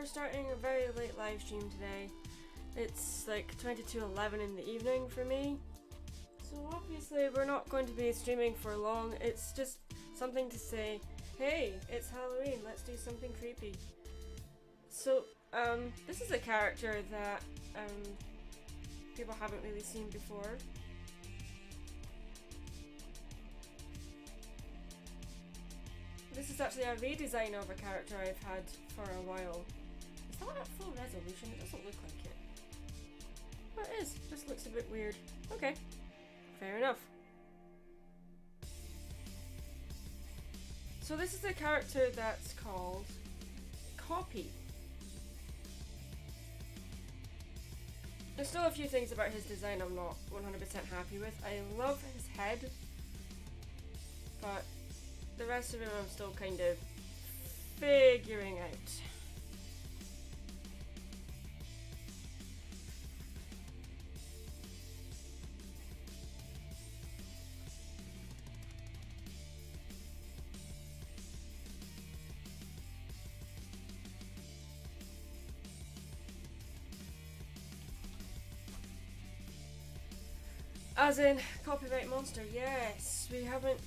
we're starting a very late live stream today. It's like 22:11 in the evening for me. So obviously we're not going to be streaming for long. It's just something to say, hey, it's Halloween, let's do something creepy. So, this is a character that people haven't really seen before. This is actually a redesign of a character I've had for a while. Is that at full resolution? It doesn't look like it. But it is. This looks a bit weird. Okay. Fair enough. So this is a character that's called Copy. There's still a few things about his design I'm not 100% happy with. I love his head, but the rest of him I'm still kind of figuring out. As in Copyright Monster, yes, we haven't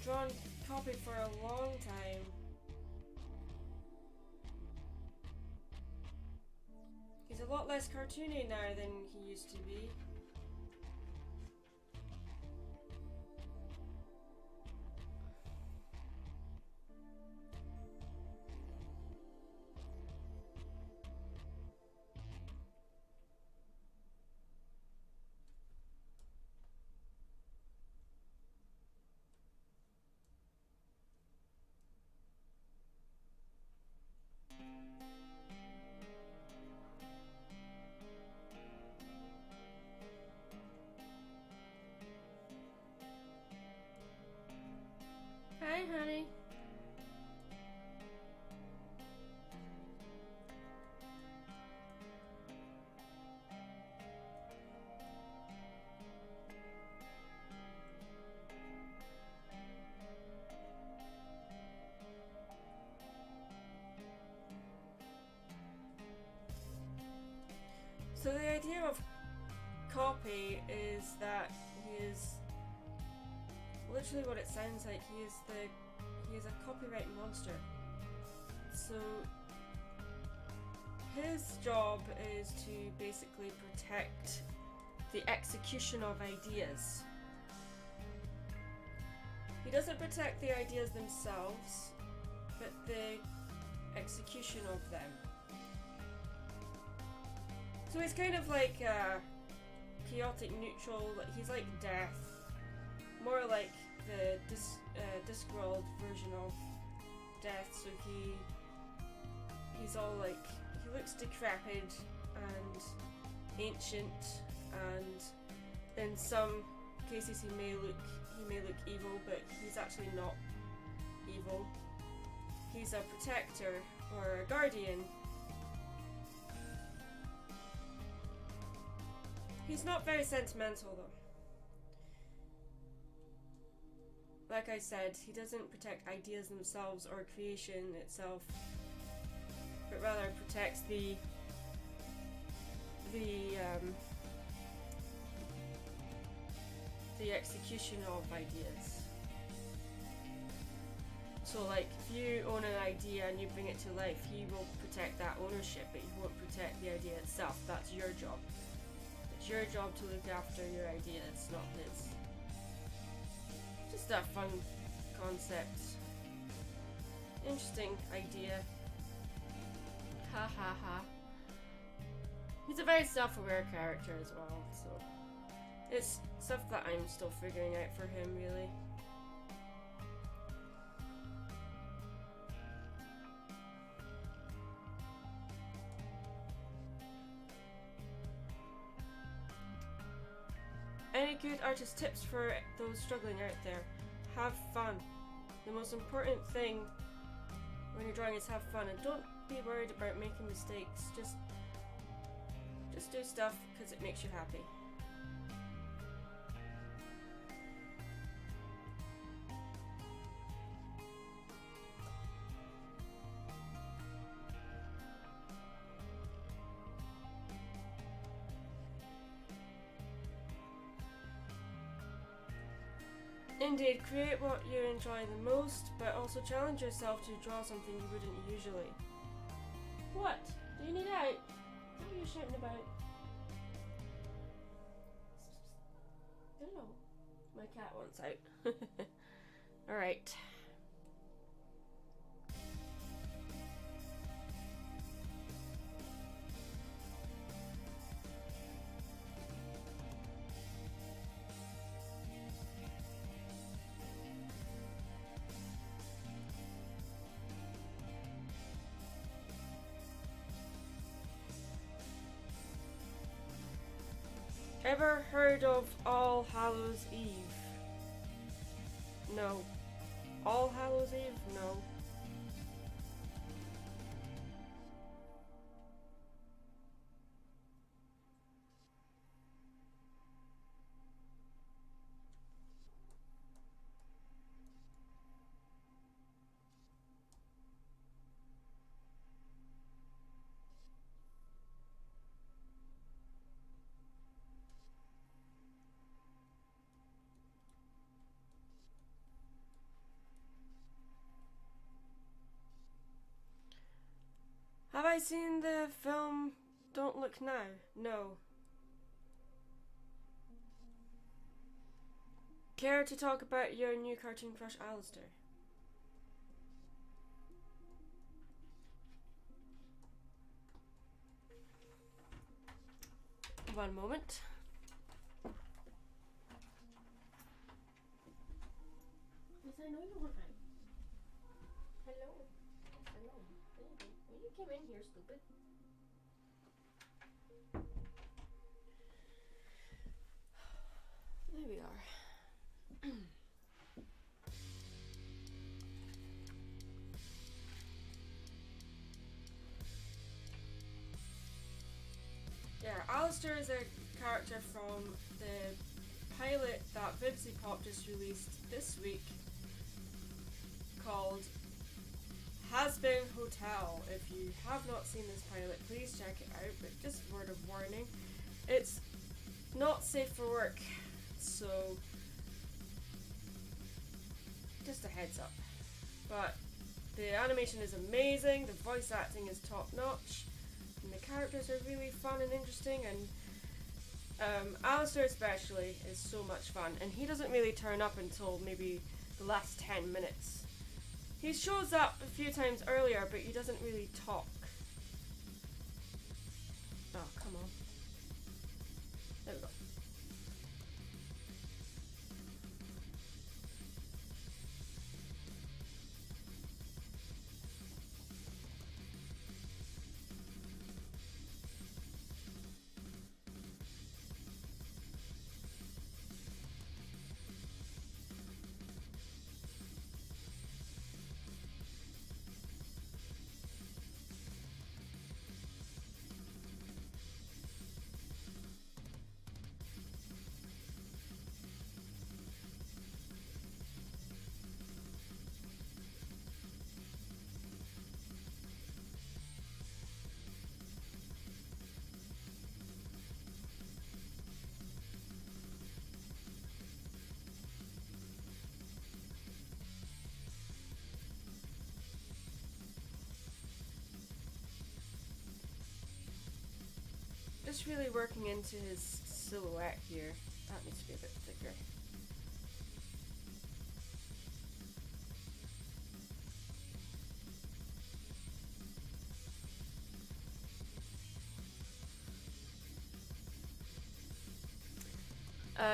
drawn Copy for a long time. He's a lot less cartoony now than he used to be. Hi, honey. So the idea of Copy is that he is literally what it sounds like. He is a copyright monster. So his job is to basically protect the execution of ideas. He doesn't protect the ideas themselves, but the execution of them. So he's kind of like chaotic neutral. He's like death. More like the Discworld version of death. So he's all like, he looks decrepit and ancient, and in some cases he may look evil, but he's actually not evil. He's a protector or a guardian. He's not very sentimental though. Like I said, he doesn't protect ideas themselves or creation itself, but rather protects the execution of ideas. So like, if you own an idea and you bring it to life, he will protect that ownership, but he won't protect the idea itself. That's your job. It's your job to look after your idea, it's not his. Just a fun concept. Interesting idea. Ha ha ha. He's a very self-aware character as well, so it's stuff that I'm still figuring out for him, really. Any good artist tips for those struggling out there? Have fun. The most important thing when you're drawing is have fun, and don't be worried about making mistakes. Just do stuff because it makes you happy. Indeed, create what you enjoy the most, but also challenge yourself to draw something you wouldn't usually. What? Do you need out? What are you shouting about? Hello. My cat wants out. Alright. Ever heard of All Hallows Eve? No. All Hallows Eve? No. Have I seen the film Don't Look Now? No. Care to talk about your new cartoon crush, Alistair? One moment. Yes, I know you want out. Hello. Hello. When you came in here, stupid. There we are. Yeah, Alistair is a character from the pilot that Vibsy Pop just released this week called Has Been Hotel. If you have not seen this pilot, please check it out, but just word of warning, it's not safe for work, so just a heads up. But the animation is amazing, the voice acting is top notch, and the characters are really fun and interesting, and Alistair especially is so much fun, and he doesn't really turn up until maybe the last 10 minutes. He shows up a few times earlier, but he doesn't really talk. Oh, come on. There we go. Just really working into his silhouette here. That needs to be a bit thicker.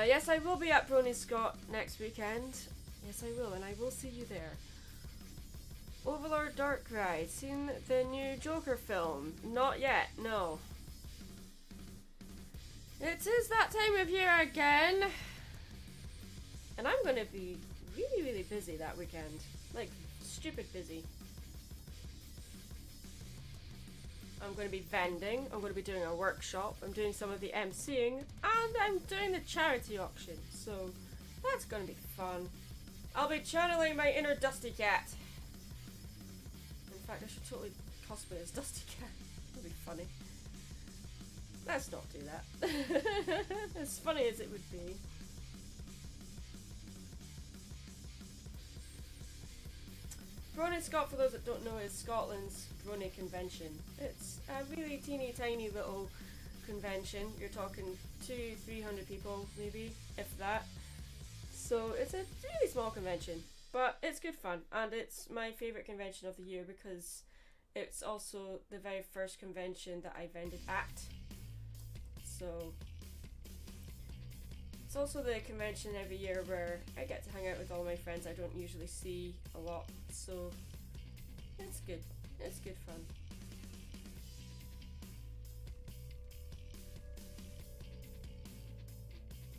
Yes, I will be at Brony Scott next weekend. Yes, I will, and I will see you there. Overlord Darkrai, seen the new Joker film? Not yet, no. It is that time of year again. And I'm going to be really, really busy that weekend. Like, stupid busy. I'm going to be vending, I'm going to be doing a workshop, I'm doing some of the MCing, and I'm doing the charity auction. So, that's going to be fun. I'll be channeling my inner Dusty Cat. In fact, I should totally cosplay as Dusty Cat. That'd be funny. Let's not do that. As funny as it would be. Brony Scot, for those that don't know, is Scotland's Brony convention. It's a really teeny tiny little convention. You're talking 200-300 people maybe, if that. So it's a really small convention, but it's good fun, and it's my favourite convention of the year because it's also the very first convention that I vended at. So it's also the convention every year where I get to hang out with all my friends I don't usually see a lot, so it's good. It's good fun.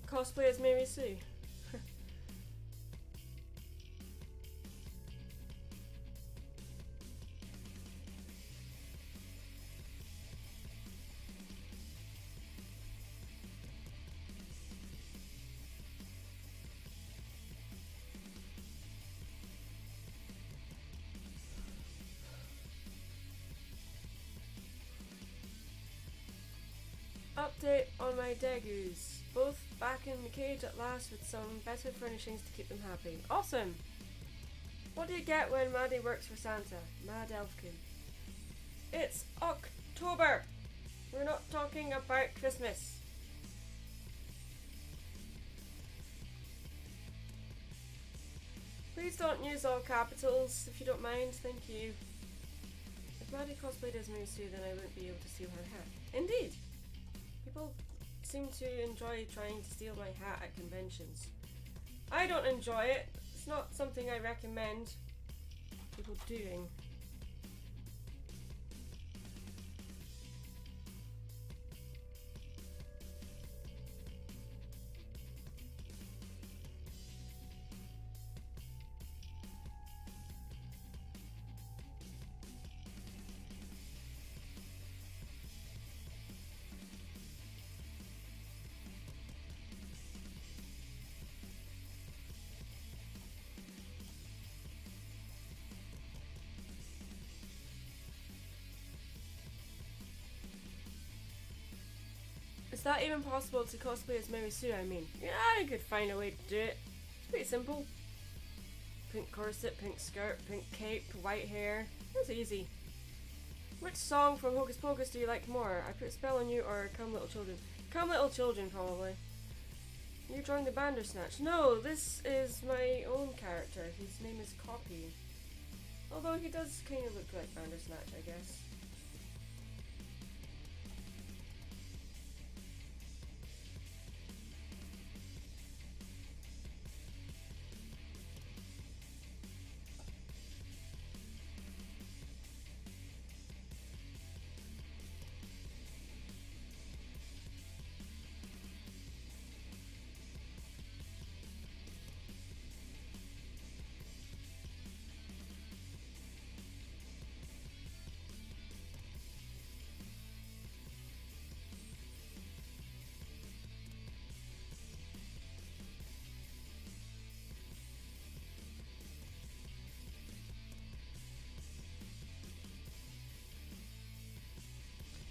Cosplay as Mary Sue. Update on my Degus. Both back in the cage at last with some better furnishings to keep them happy. Awesome! What do you get when Maddie works for Santa? Mad Elfkin. It's October! We're not talking about Christmas. Please don't use all capitals if you don't mind, thank you. If Maddie cosplayed as Mary Sue, then I wouldn't be able to steal her hat. Indeed! People seem to enjoy trying to steal my hat at conventions. I don't enjoy it. It's not something I recommend people doing. Is that even possible to cosplay as Mary Sue, I mean? Yeah, I could find a way to do it. It's pretty simple. Pink corset, pink skirt, pink cape, white hair. That's easy. Which song from Hocus Pocus do you like more? I Put a Spell on You or Come Little Children? Come Little Children, probably. You're drawing the Bandersnatch. No, this is my own character. His name is Copy. Although he does kind of look like Bandersnatch, I guess.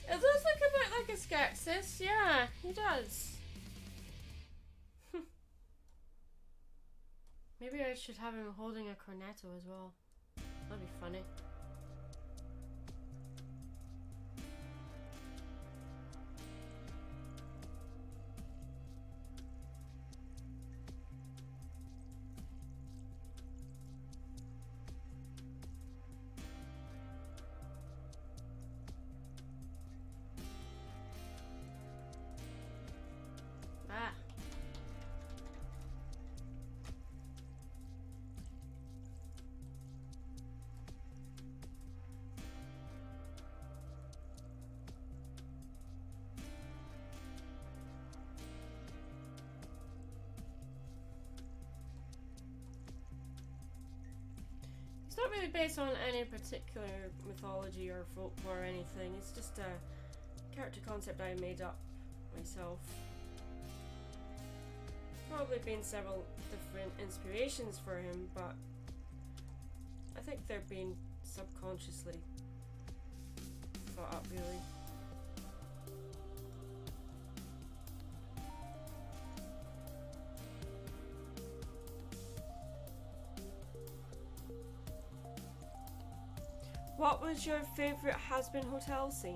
It does look a bit like a Skeksis, yeah, he does. Maybe I should have him holding a cornetto as well. That'd be funny. It's not really based on any particular mythology or folklore or anything. It's just a character concept I made up myself. Probably been several different inspirations for him, but I think they're being subconsciously thought up, really. What was your favourite has-been hotel scene?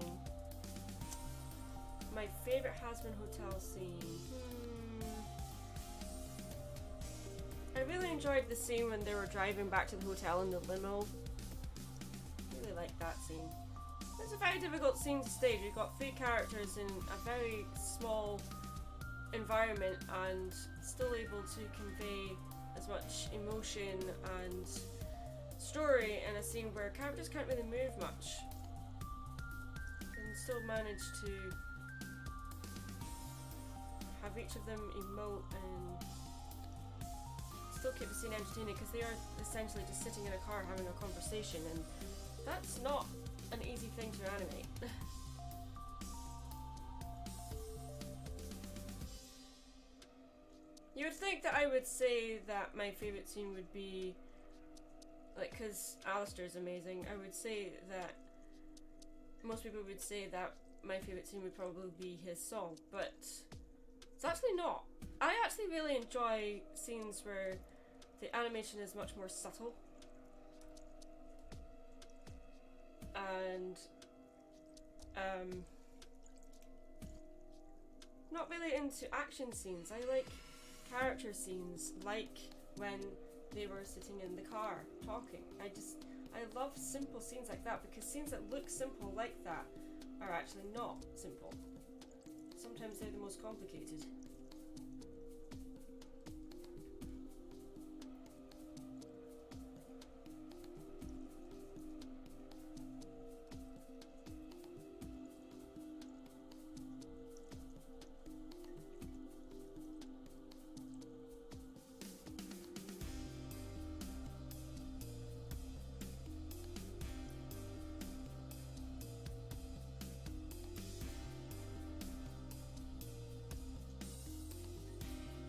My favourite has-been hotel scene. I really enjoyed the scene when they were driving back to the hotel in the limo. Really liked that scene. It's a very difficult scene to stage. You've got 3 characters in a very small environment and still able to convey as much emotion and story in a scene where characters can't really move much and still manage to have each of them emote and still keep the scene entertaining, because they are essentially just sitting in a car having a conversation, and that's not an easy thing to animate. You would think that I would say that my favourite scene would be, like, because Alistair's amazing, I would say that most people would say that my favourite scene would probably be his song, but it's actually not. I actually really enjoy scenes where the animation is much more subtle and not really into action scenes. I like character scenes, like when they were sitting in the car talking. I love simple scenes like that, because scenes that look simple like that are actually not simple. Sometimes they're the most complicated.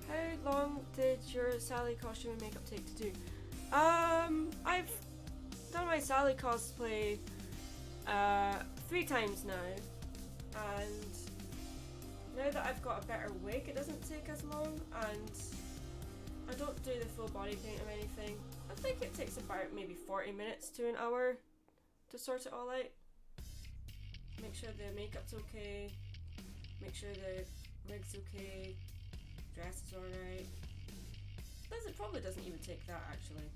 How long did your Sally costume and makeup take to do? I've done my Sally cosplay 3 times now, and now that I've got a better wig, it doesn't take as long, and I don't do the full body paint or anything. I think it takes about maybe 40 minutes to an hour to sort it all out. Make sure the makeup's okay, make sure the wig's okay, dress is alright. It probably doesn't even take that, actually.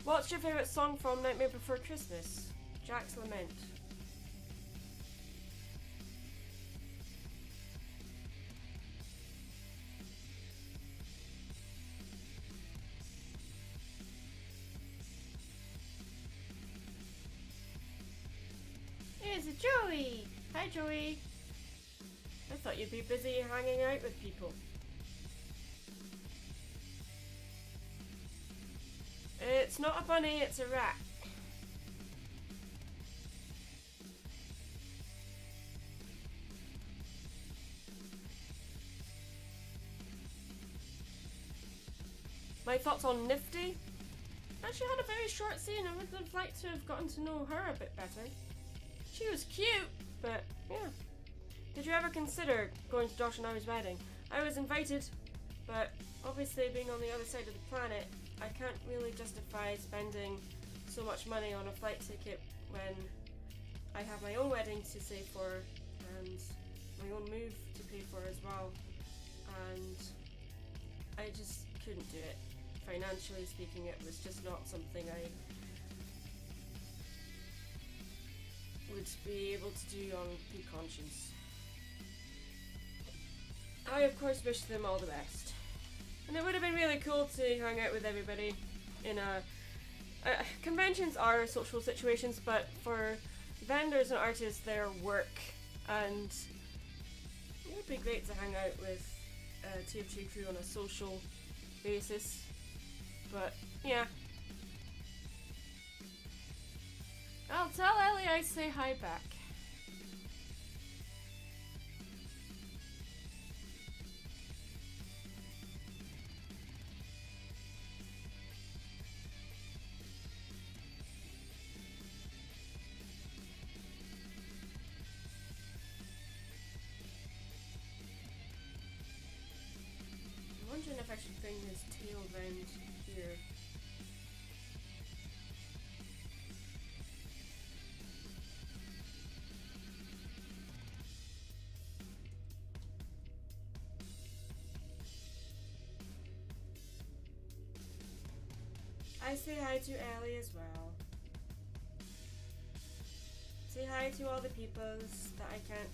What's your favourite song from Nightmare Before Christmas? Jack's Lament. Here's a Joey! Hi Joey! I thought you'd be busy hanging out with people. It's not a bunny, it's a rat. My thoughts on Nifty? She had a very short scene. I would have liked to have gotten to know her a bit better. She was cute, but yeah. Did you ever consider going to Josh and I's wedding? I was invited, but obviously being on the other side of the planet, I can't really justify spending so much money on a flight ticket when I have my own wedding to save for and my own move to pay for as well, and I just couldn't do it. Financially speaking, it was just not something I would be able to do on good conscience. I of course wish them all the best. And it would have been really cool to hang out with everybody in a... conventions are social situations, but for vendors and artists, they're work, and it would be great to hang out with TF2 crew on a social basis. But yeah, I'll tell Ellie I say hi back. I'm wondering if I should bring his tail round here. I say hi to Ellie as well. Say hi to all the peoples that I can't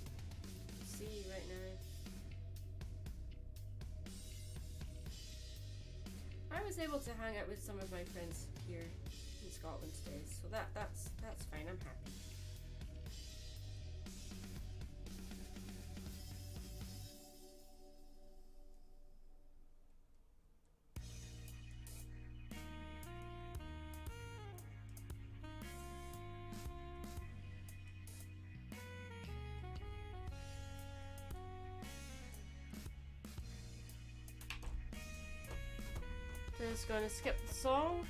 see right now. I was able to hang out with some of my friends here in Scotland today, so that's fine. I'm happy. Just gonna skip the song.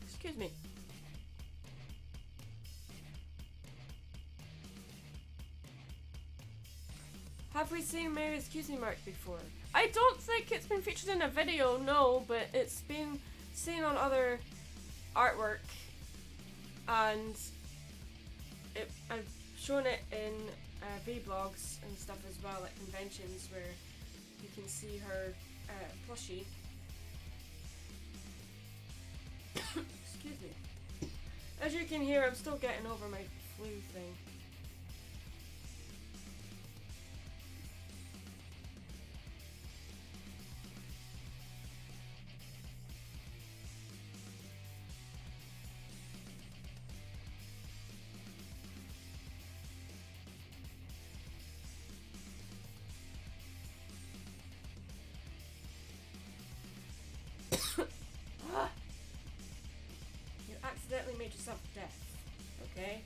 Excuse me. Have we seen Mary's cutie mark before? I don't think it's been featured in a video, no, but it's been seen on other artwork, and I've shown it in vlogs and stuff as well, at conventions where you can see her plushie. Excuse me. As you can hear, I'm still getting over my flu thing. You accidentally made yourself deaf, okay?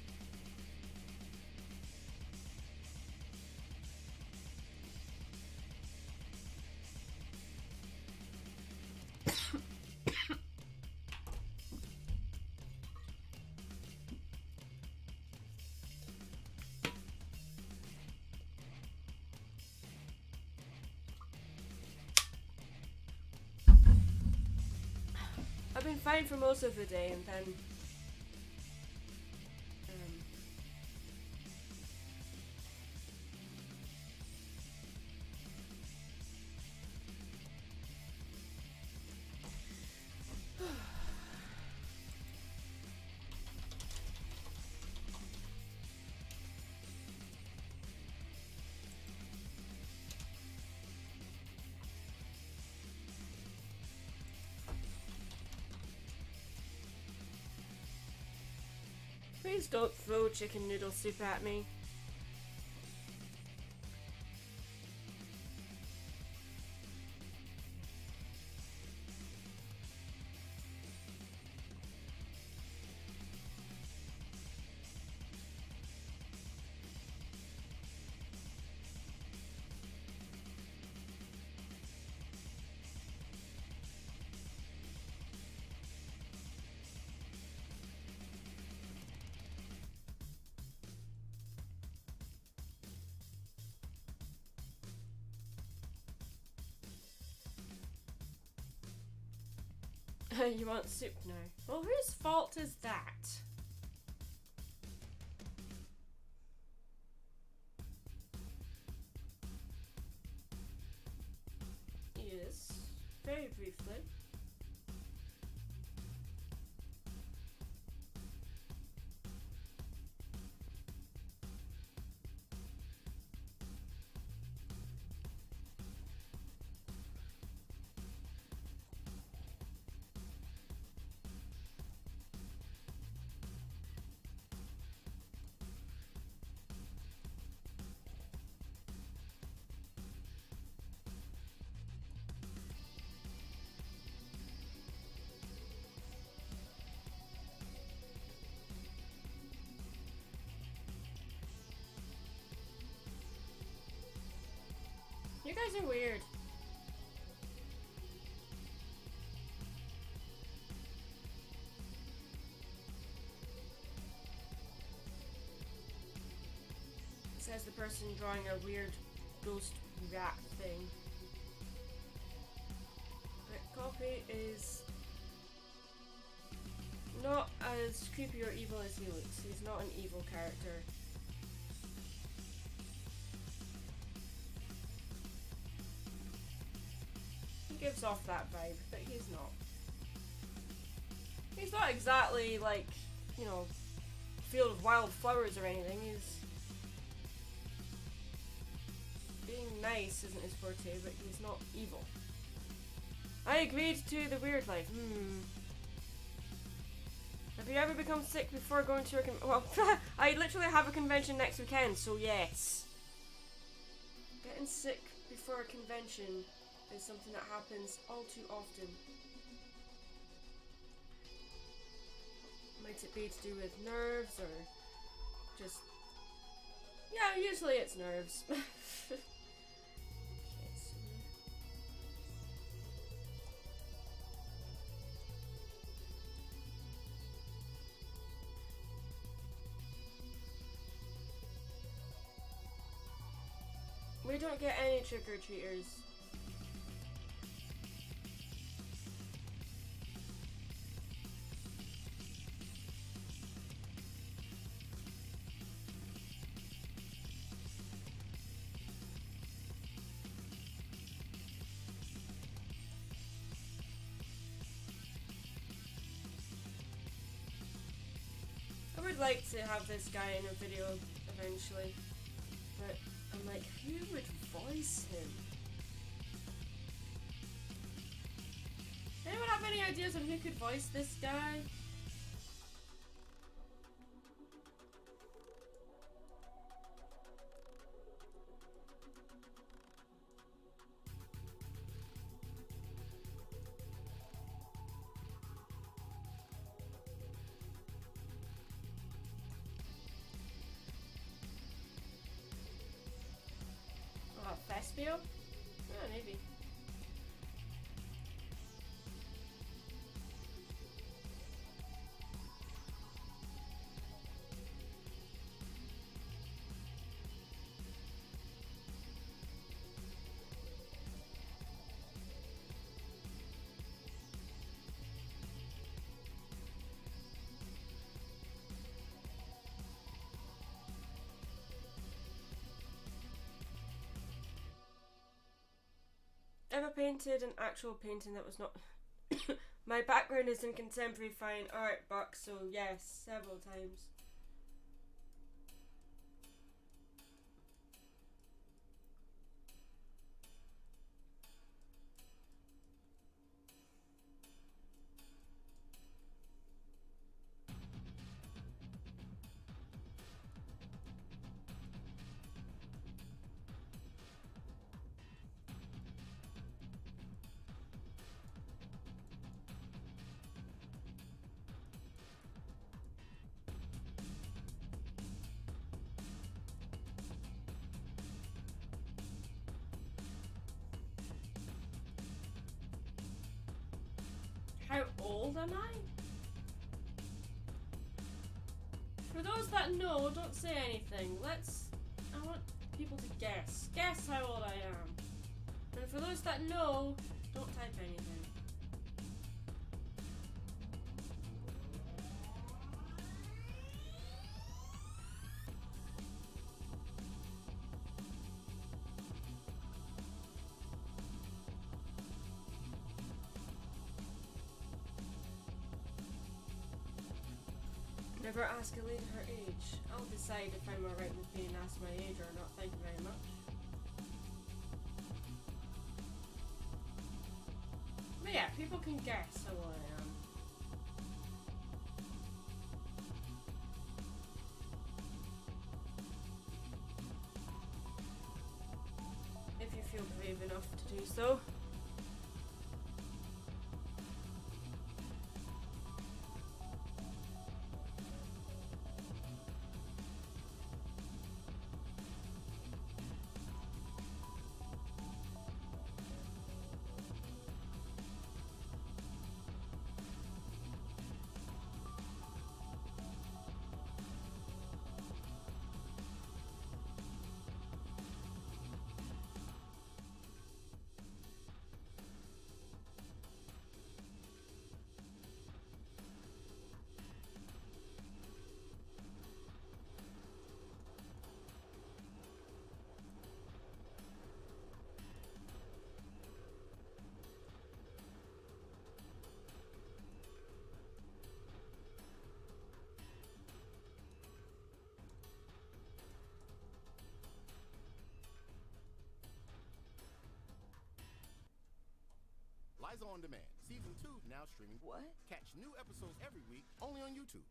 I've been fine for most of the day, and then please don't throw chicken noodle soup at me. You want soup now? Well, whose fault is that? Yes, very briefly. You guys are weird. Says the person drawing a weird ghost rat thing. But Coffee is not as creepy or evil as he looks. He's not an evil character. He gives off that vibe, but he's not. He's not exactly like, you know, Field of Wild Flowers or anything. He's being nice isn't his forte, but he's not evil. I agreed to the weird life. Have you ever become sick before going to a well, I literally have a convention next weekend, so yes. Getting sick before a convention is something that happens all too often. Might it be to do with nerves or just... Yeah, usually it's nerves. We don't get any trick-or-treaters. I would like to have this guy in a video eventually, but I'm like, who would voice him? Anyone have any ideas on who could voice this guy? Fespio? Oh, maybe. Ever painted an actual painting that was not... My background is in contemporary fine art, Buck, so yes, several times. How old am I? For those that know, don't say anything. I want people to guess. Guess how old I am. And for those that know, don't type anything. Never ask a lady her age. I'll decide if I'm alright with being asked my age or not. Thank you very much. But yeah, people can guess how old I am. If you feel brave enough to do so. Liza on Demand, Season 2 now streaming. What? Catch new episodes every week only on YouTube.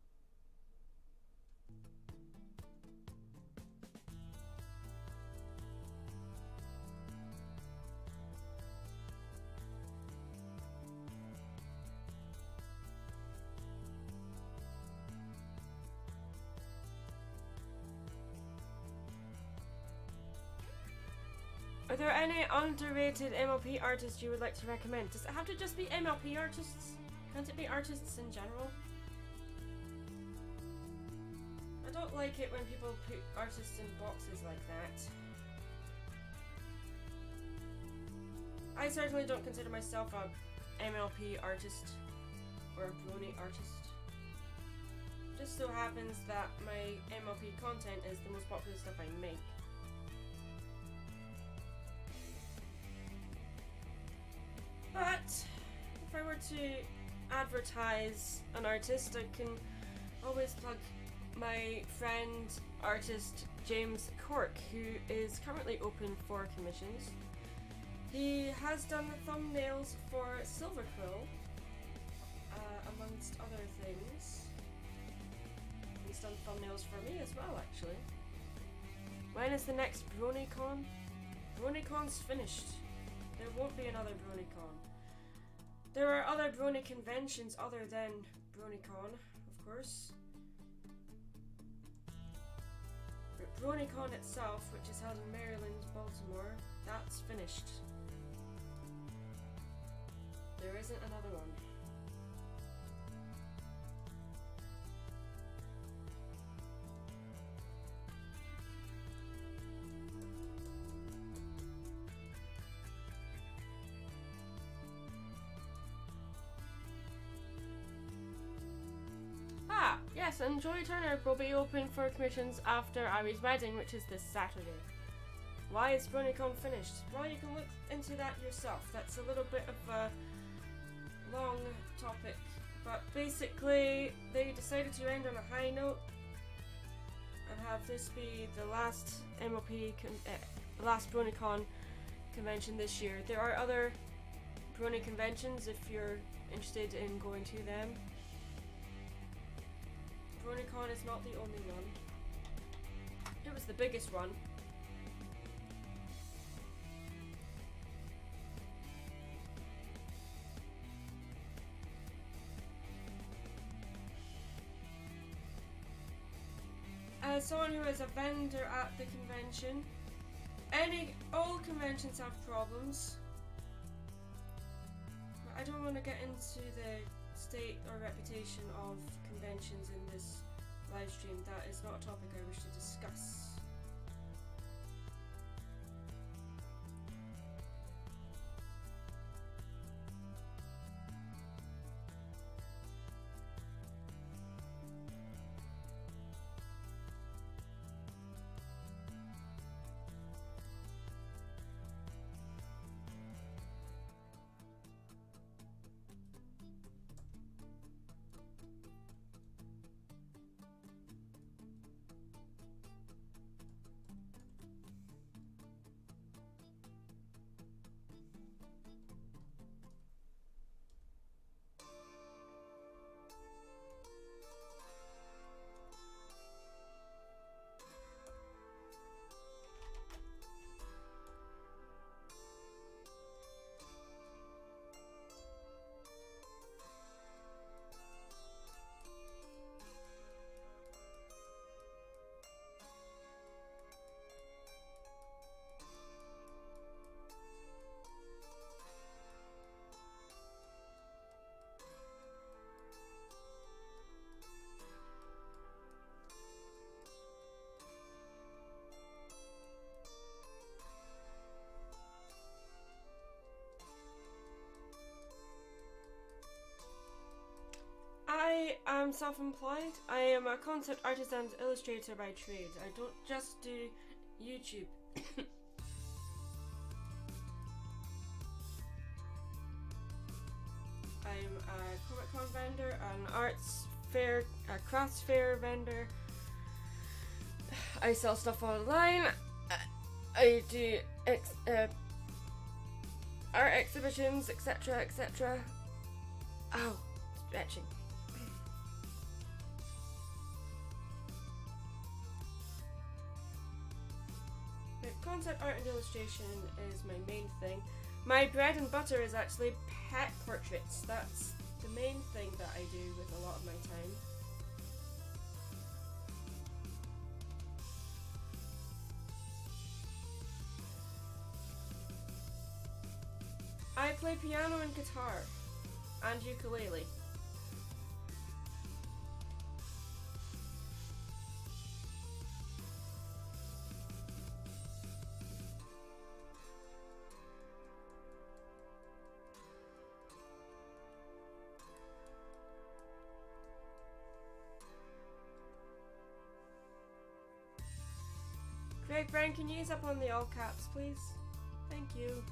Are there any underrated MLP artists you would like to recommend? Does it have to just be MLP artists? Can't it be artists in general? I don't like it when people put artists in boxes like that. I certainly don't consider myself a MLP artist or a brony artist. Just so happens that my MLP content is the most popular stuff I make. But if I were to advertise an artist, I can always plug my friend artist James Cork, who is currently open for commissions. He has done the thumbnails for Silver Quill, amongst other things. He's done thumbnails for me as well, actually. When is the next BronyCon? BronyCon's finished. There won't be another BronyCon. There are other Brony conventions other than BronyCon, of course. But BronyCon itself, which is held in Maryland, Baltimore, that's finished. There isn't another one. Yes, and Joy Turner will be open for commissions after Ivy's wedding, which is this Saturday. Why is BronyCon finished? Well, you can look into that yourself. That's a little bit of a long topic, but basically they decided to end on a high note and have this be the last last BronyCon convention this year. There are other Brony conventions if you're interested in going to them. BronyCon is not the only one. It was the biggest one. As someone who is a vendor at the convention, all conventions have problems. I don't want to get into the state or reputation of conventions in this live stream. That is not a topic I wish to discuss. I am self-employed. I am a concept artist and illustrator by trade. I don't just do YouTube. I'm a Comic-Con vendor, an arts fair, a crafts fair vendor. I sell stuff online. I do art exhibitions, etc., etc. Ow, stretching. But concept art and illustration is my main thing. My bread and butter is actually pet portraits. That's the main thing that I do with a lot of my time. I play piano and guitar, and ukulele. Craig Brown, can you use up on the all caps, please? Thank you.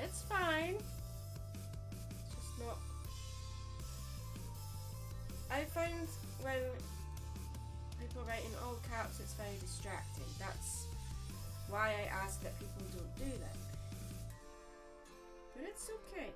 It's fine. It's just not. I find when people write in all caps, it's very distracting. That's why I ask that people don't do that. But it's okay.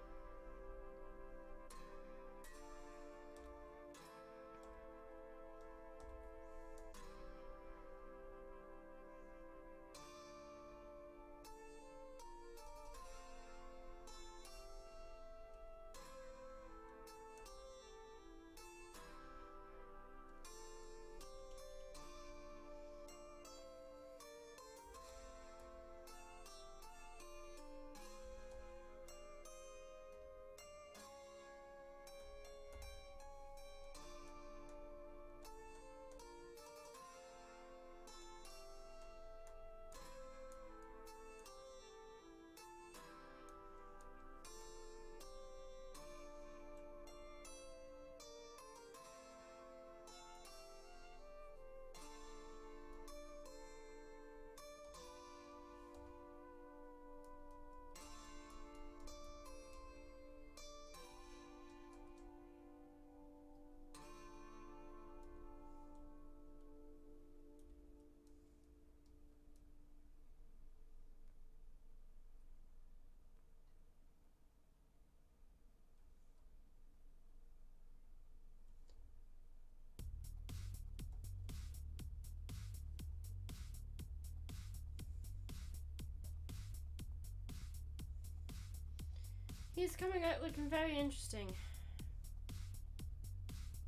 He's coming out looking very interesting.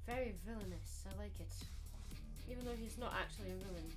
Very villainous, I like it. Even though he's not actually a villain.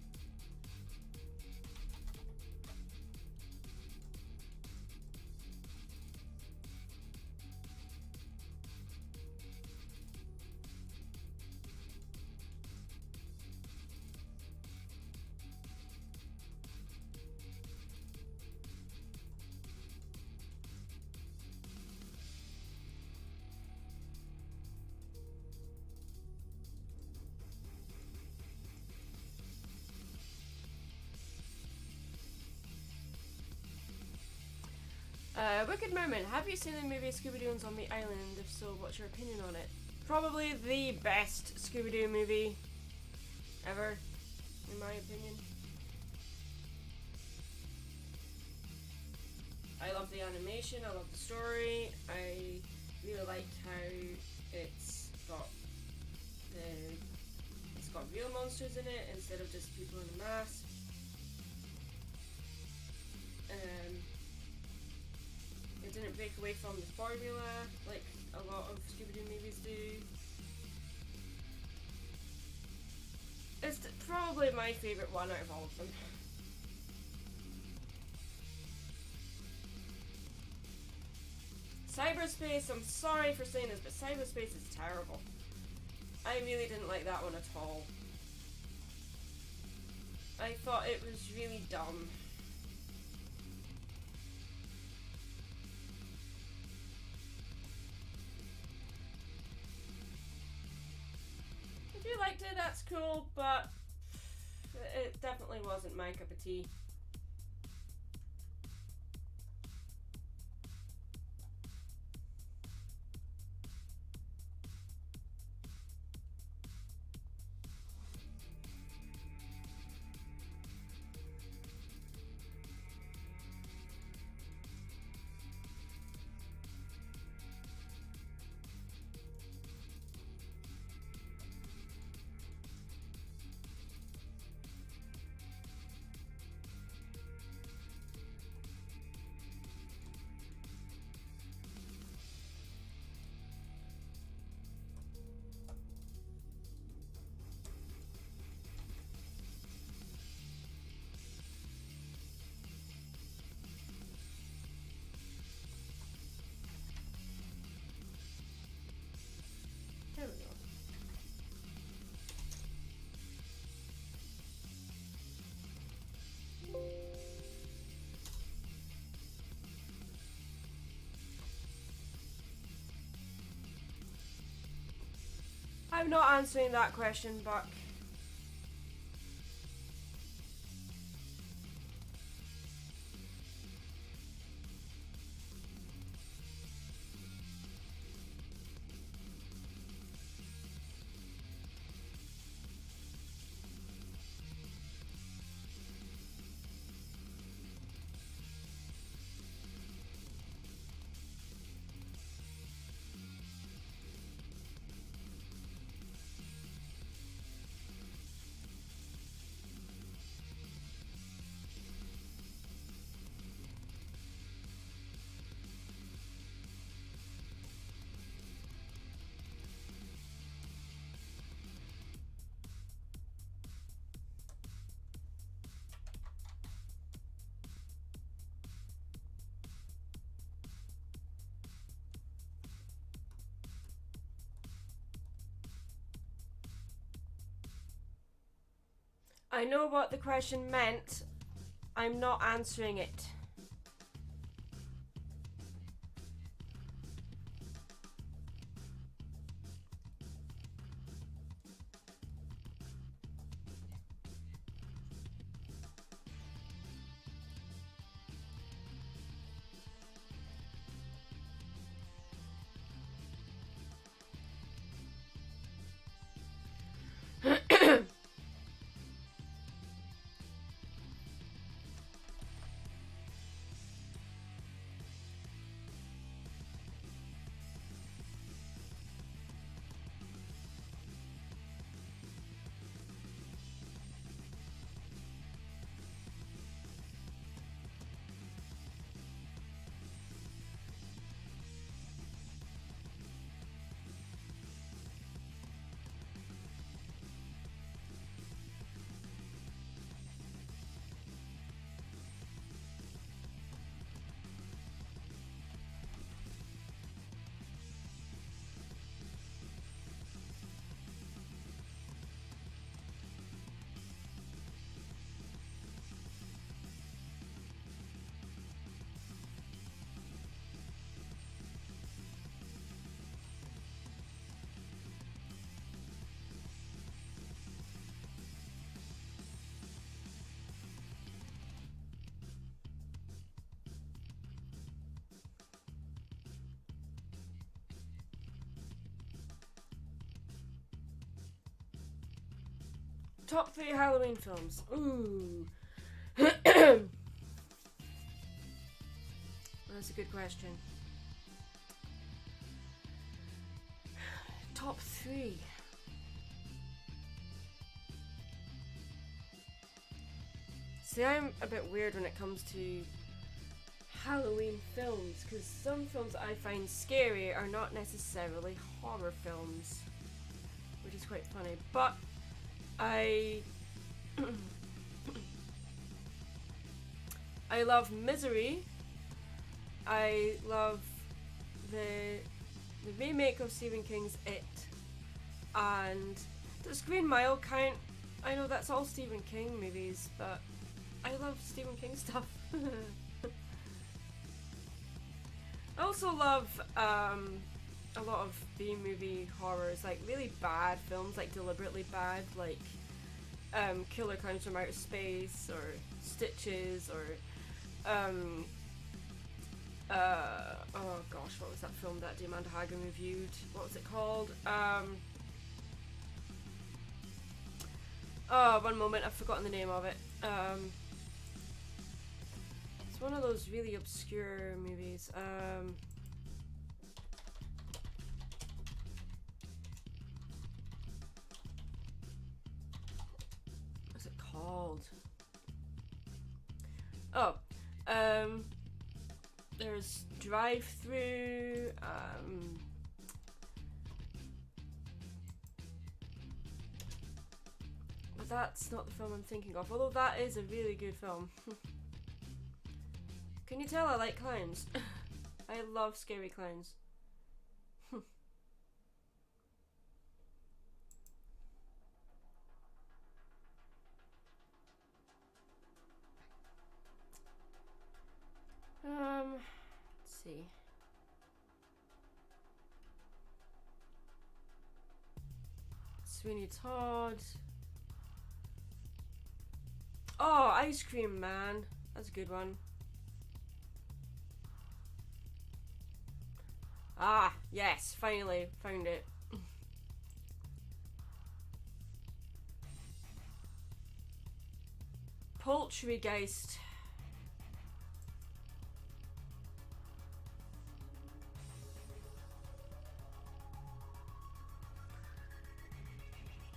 Wicked Merman, have you seen the movie Scooby-Doo and Zombie Island? If so, what's your opinion on it? Probably the best Scooby-Doo movie ever, in my opinion. I love the animation, I love the story, I really liked how it's got real monsters in it instead of just people in a mask. It didn't break away from the formula like a lot of Scooby-Doo movies do. It's probably my favourite one out of all of them. Cyberspace, I'm sorry for saying this, but cyberspace is terrible. really didn't like that one at all. I thought it was really dumb. If you liked it, that's cool, but it definitely wasn't my cup of tea. There we go. I'm not answering that question, Buck. I know what the question meant. I'm not answering it. Top 3 Halloween films. Ooh. That's a good question. Top 3. See, I'm a bit weird when it comes to Halloween films, because some films I find scary are not necessarily horror films, which is quite funny. But I love Misery. I love the remake of Stephen King's It. And does Green Mile count? I know that's all Stephen King movies, but I love Stephen King stuff. I also love a lot of B-movie horrors, like really bad films, like deliberately bad, like Killer Clowns from Outer Space, or Stitches, or oh gosh, what was that film that Amanda Hagen reviewed? What was it called? Oh, one moment, I've forgotten the name of it. It's one of those really obscure movies. What's it called? Oh, there's Drive-Through, but that's not the film I'm thinking of, although that is a really good film. Can you tell I like clowns? I love scary clowns. Let's see. Sweeney Todd. Oh, Ice Cream Man. That's a good one. Ah, yes, finally found it. Poultrygeist.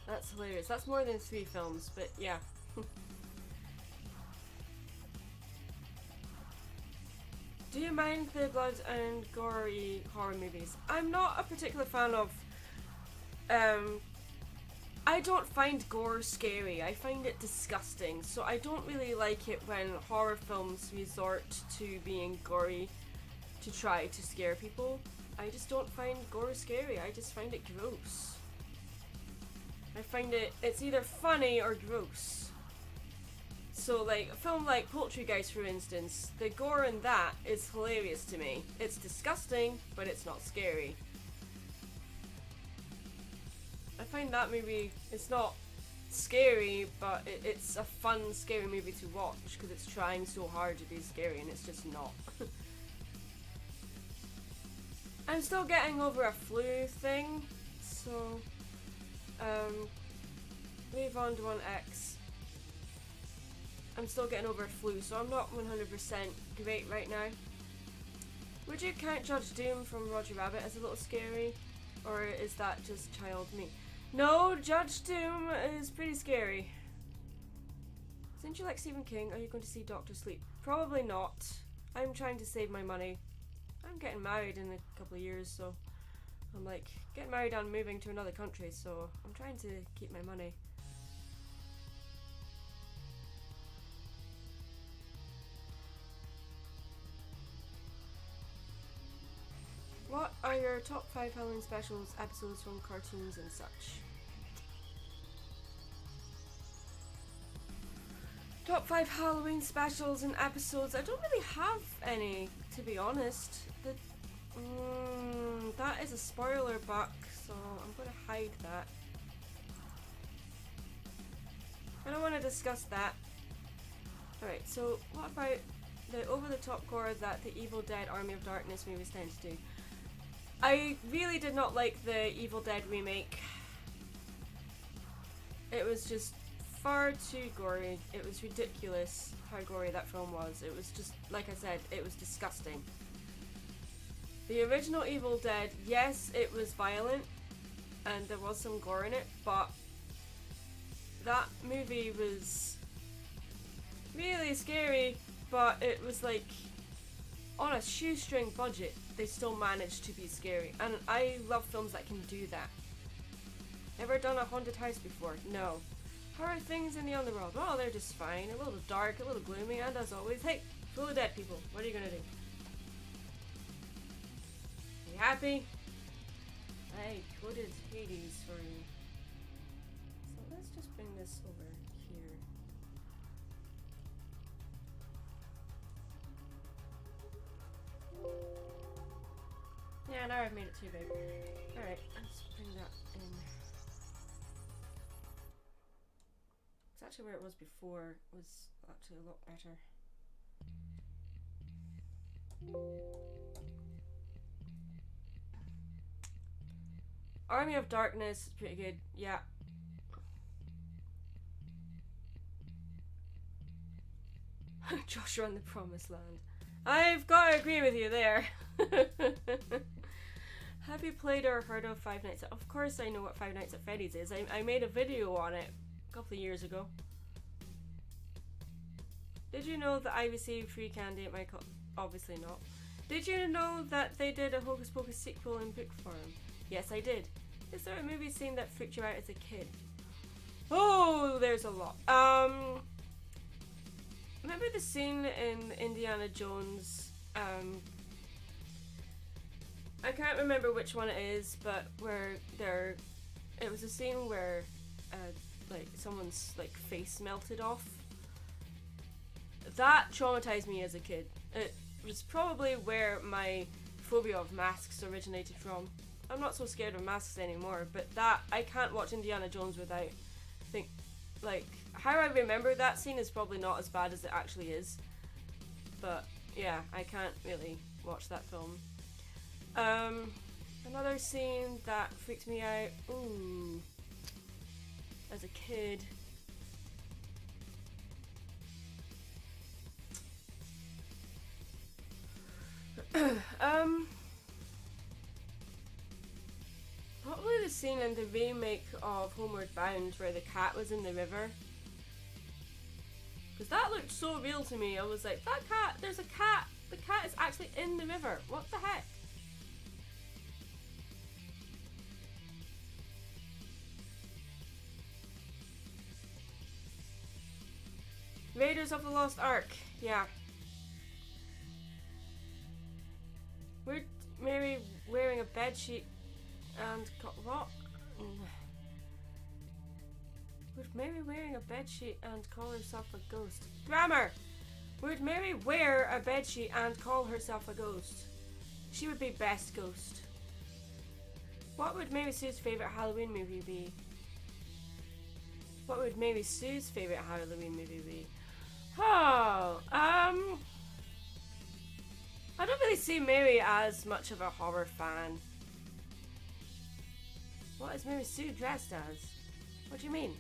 That's hilarious. That's more than 3 films, but yeah. Do you mind the blood and gory horror movies? I'm not a particular fan of... I don't find gore scary. I find it disgusting. So I don't really like it when horror films resort to being gory to try to scare people. I just don't find gore scary. I just find it gross. I find it's either funny or gross. So like a film like Poultrygeist, for instance, the gore in that is hilarious to me. It's disgusting, but it's not scary. I find that movie, it's not scary, but it's a fun, scary movie to watch because it's trying so hard to be scary and it's just not. I'm still getting over a flu thing, so move on to 1X. I'm still getting over a flu, so I'm not 100% great right now. Would you count Judge Doom from Roger Rabbit as a little scary? Or is that just child me? No, Judge Doom is pretty scary. Since you like Stephen King, are you going to see Doctor Sleep? Probably not. I'm trying to save my money. I'm getting married in a couple of years, so I'm like, getting married and moving to another country, so I'm trying to keep my money. What are your top 5 Halloween specials episodes from cartoons and such? Top 5 Halloween specials and episodes. I don't really have any, to be honest. That is a spoiler book, so I'm going to hide that. I don't want to discuss that. Alright, so what about the over-the-top gore that the Evil Dead Army of Darkness movies tend to do? I really did not like the Evil Dead remake. It was just far too gory. It was ridiculous how gory that film was. It was just, like I said, it was disgusting. The original Evil Dead, yes, it was violent and there was some gore in it, but that movie was really scary, but it was like on a shoestring budget. They still managed to be scary, and I love films that can do that. Ever done a haunted house before? No. How are things in the underworld? Oh, they're just fine. A little dark, a little gloomy, and as always, hey, full of dead people. What are you gonna do? Are you happy? I coded Hades for you. Yeah, now I've made it too big. Alright, let's bring that in. It's actually where it was before. It was actually a lot better. Army of Darkness is pretty good, yeah. Joshua and the Promised Land. I've got to agree with you there. Have you played or heard of Five Nights at... Of course I know what Five Nights at Freddy's is. I made a video on it a couple of years ago. Did you know that IVC free candy at my... Obviously not. Did you know that they did a Hocus Pocus sequel in book form? Yes, I did. Is there a movie scene that freaked you out as a kid? Oh, there's a lot. Remember the scene in Indiana Jones? I can't remember which one it is, but where it was a scene where like someone's like face melted off. That traumatized me as a kid. It was probably where my phobia of masks originated from. I'm not so scared of masks anymore, but that I can't watch Indiana Jones without how I remember that scene is probably not as bad as it actually is. But yeah, I can't really watch that film. Another scene that freaked me out, as a kid. Probably the scene in the remake of Homeward Bound where the cat was in the river. Because that looked so real to me. I was like, that cat, there's a cat. The cat is actually in the river. What the heck? Raiders of the Lost Ark. Yeah. We're Mary wearing a bedsheet and what? Would Mary wearing a bedsheet and call herself a ghost? Grammar! Would Mary wear a bedsheet and call herself a ghost? She would be best ghost. What would Mary Sue's favourite Halloween movie be? What would Mary Sue's favourite Halloween movie be? Oh, I don't really see Mary as much of a horror fan. What is Mary Sue dressed as? What do you mean?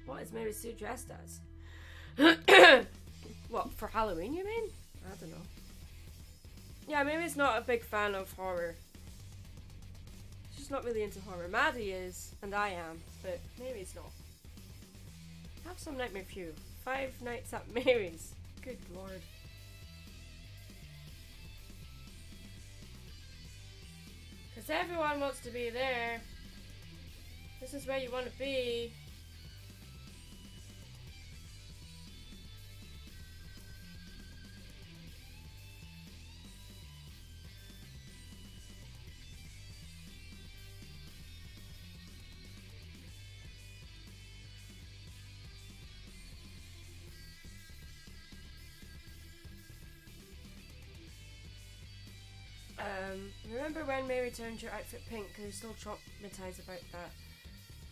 What is Mary Sue dressed as? What, for Halloween you mean? I don't know. Yeah, Mary's not a big fan of horror. She's not really into horror. Maddie is, and I am, but Mary's not. Have some Nightmare Fuel. 5 Nights at Mary's. Good lord. Because everyone wants to be there. This is where you want to be. Remember when Mary turned your outfit pink because you're still traumatized about that?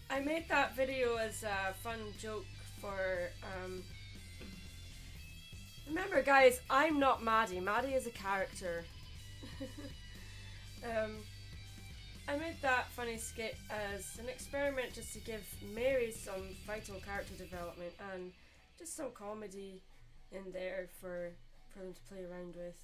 I made that video as a fun joke for, remember guys, I'm not Maddie. Maddie is a character. I made that funny skit as an experiment just to give Mary some vital character development and just some comedy in there for them to play around with.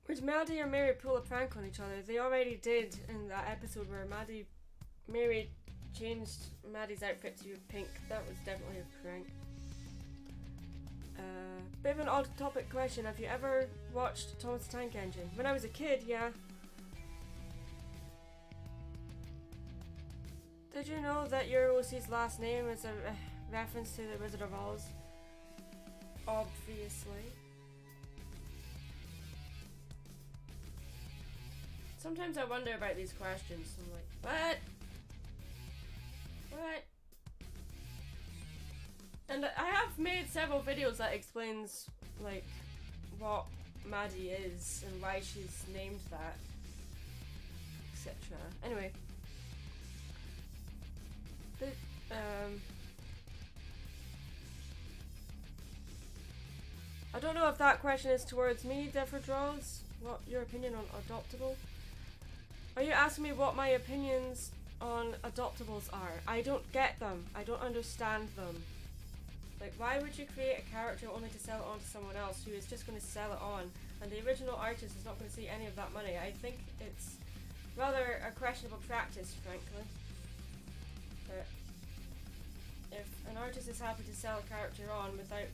Would Maddie or Mary pull a prank on each other? They already did in that episode where Mary changed Maddie's outfit to pink. That was definitely a prank. Bit of an odd topic question. Have you ever watched Thomas the Tank Engine? When I was a kid, yeah. did you know that your OC's last name is a reference to the Wizard of Oz? Obviously. Sometimes I wonder about these questions. I'm like, what? What? And I have made several videos that explains like what Maddie is and why she's named that, etc. Anyway, I don't know if that question is towards me, Defra Draws. What your opinion on adoptable? Are you asking me what my opinions on adoptables are? I don't get them. I don't understand them. Like, why would you create a character only to sell it on to someone else who is just going to sell it on, and the original artist is not going to see any of that money? I think it's rather a questionable practice, frankly. But if an artist is happy to sell a character on without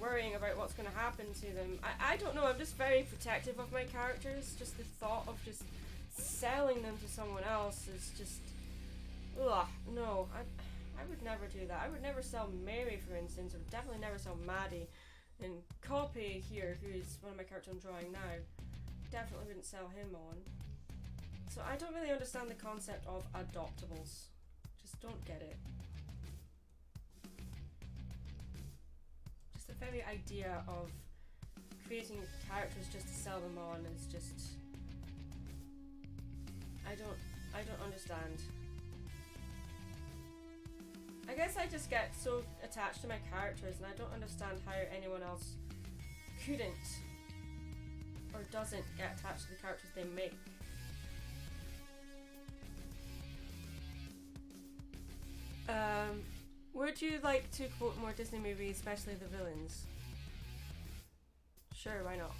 worrying about what's going to happen to them, I don't know, I'm just very protective of my characters. Just the thought of just selling them to someone else is just, ugh, no, I would never do that. I would never sell Mary, for instance, or definitely never sell Maddie. And Copy here, who is one of my characters I'm drawing now, definitely wouldn't sell him on. So I don't really understand the concept of adoptables. Just don't get it. Just the very idea of creating characters just to sell them on is just, I don't understand. I guess I just get so attached to my characters and I don't understand how anyone else couldn't or doesn't get attached to the characters they make. Would you like to quote more Disney movies, especially the villains? Sure, why not?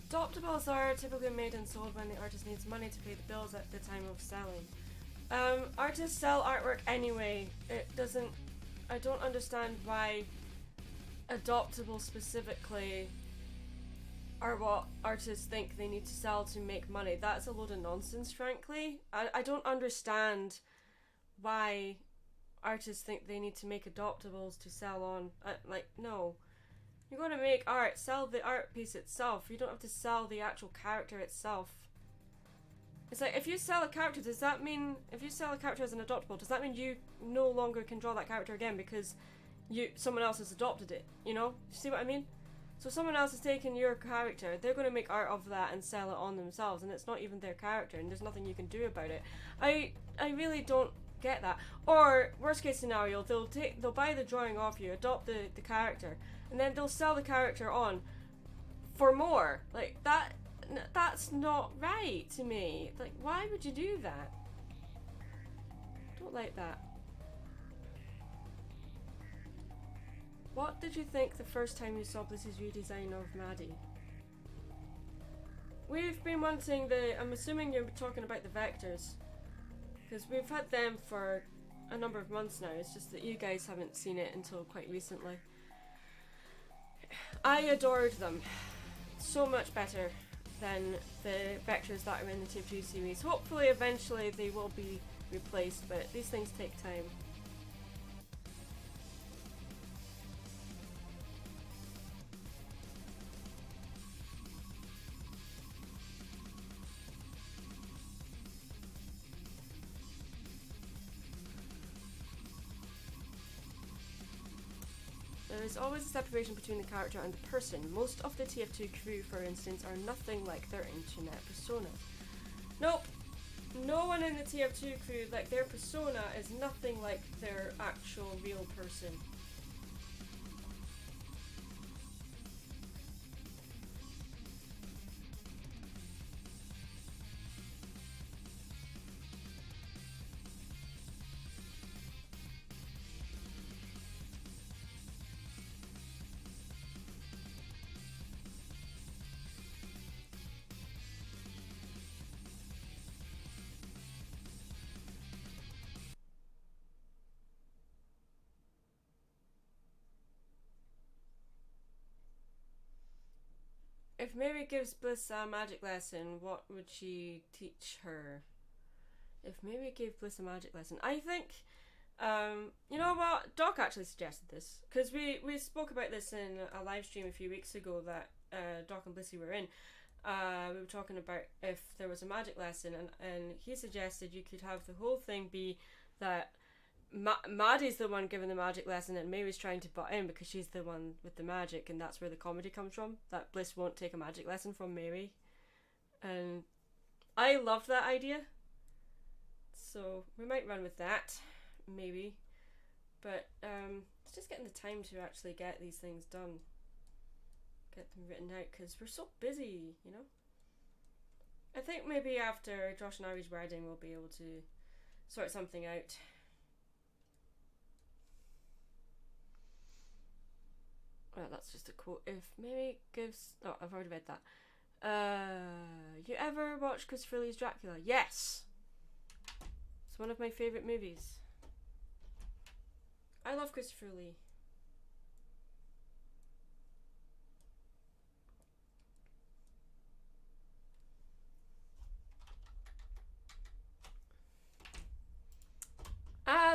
Adoptables are typically made and sold when the artist needs money to pay the bills at the time of selling. Artists sell artwork anyway. I don't understand why adoptables specifically are what artists think they need to sell to make money. That's a load of nonsense, frankly. I don't understand why artists think they need to make adoptables to sell on. Like, no. You're going to make art, sell the art piece itself. You don't have to sell the actual character itself. It's like, if you sell a character, does that mean, if you sell a character as an adoptable, does that mean you no longer can draw that character again because someone else has adopted it, you know? See what I mean? So someone else has taken your character, they're going to make art of that and sell it on themselves, and it's not even their character, and there's nothing you can do about it. I really don't get that. Or, worst case scenario, they'll buy the drawing off you, adopt the character, and then they'll sell the character on for more. Like, that's not right to me. Like, why would you do that? Don't like that. What did you think the first time you saw Bliss's redesign of Maddie? We've been wanting I'm assuming you're talking about the vectors, because we've had them for a number of months now. It's just that you guys haven't seen it until quite recently. I adored them. So much better than the vectors that are in the Tape 2 series. Hopefully eventually they will be replaced, but these things take time. There is always a separation between the character and the person. Most of the TF2 crew, for instance, are nothing like their internet personas. Nope. no one in the TF2 crew, like their persona is nothing like their actual real person. If Mary gives Bliss a magic lesson, what would she teach her? If Mary gave Bliss a magic lesson, I think, you know what? Doc actually suggested this because we spoke about this in a live stream a few weeks ago that Doc and Blissy were in. We were talking about if there was a magic lesson, and he suggested you could have the whole thing be that Maddie's the one giving the magic lesson and Mary's trying to butt in because she's the one with the magic, and that's where the comedy comes from, that Bliss won't take a magic lesson from Mary. And I love that idea, so we might run with that, maybe. But it's just getting the time to actually get these things done, get them written out, because we're so busy, you know. I think maybe after Josh and Ari's wedding we'll be able to sort something out. Well, that's just a quote. If Mary gives... Oh, I've already read that. You ever watch Christopher Lee's Dracula? Yes! It's one of my favourite movies. I love Christopher Lee.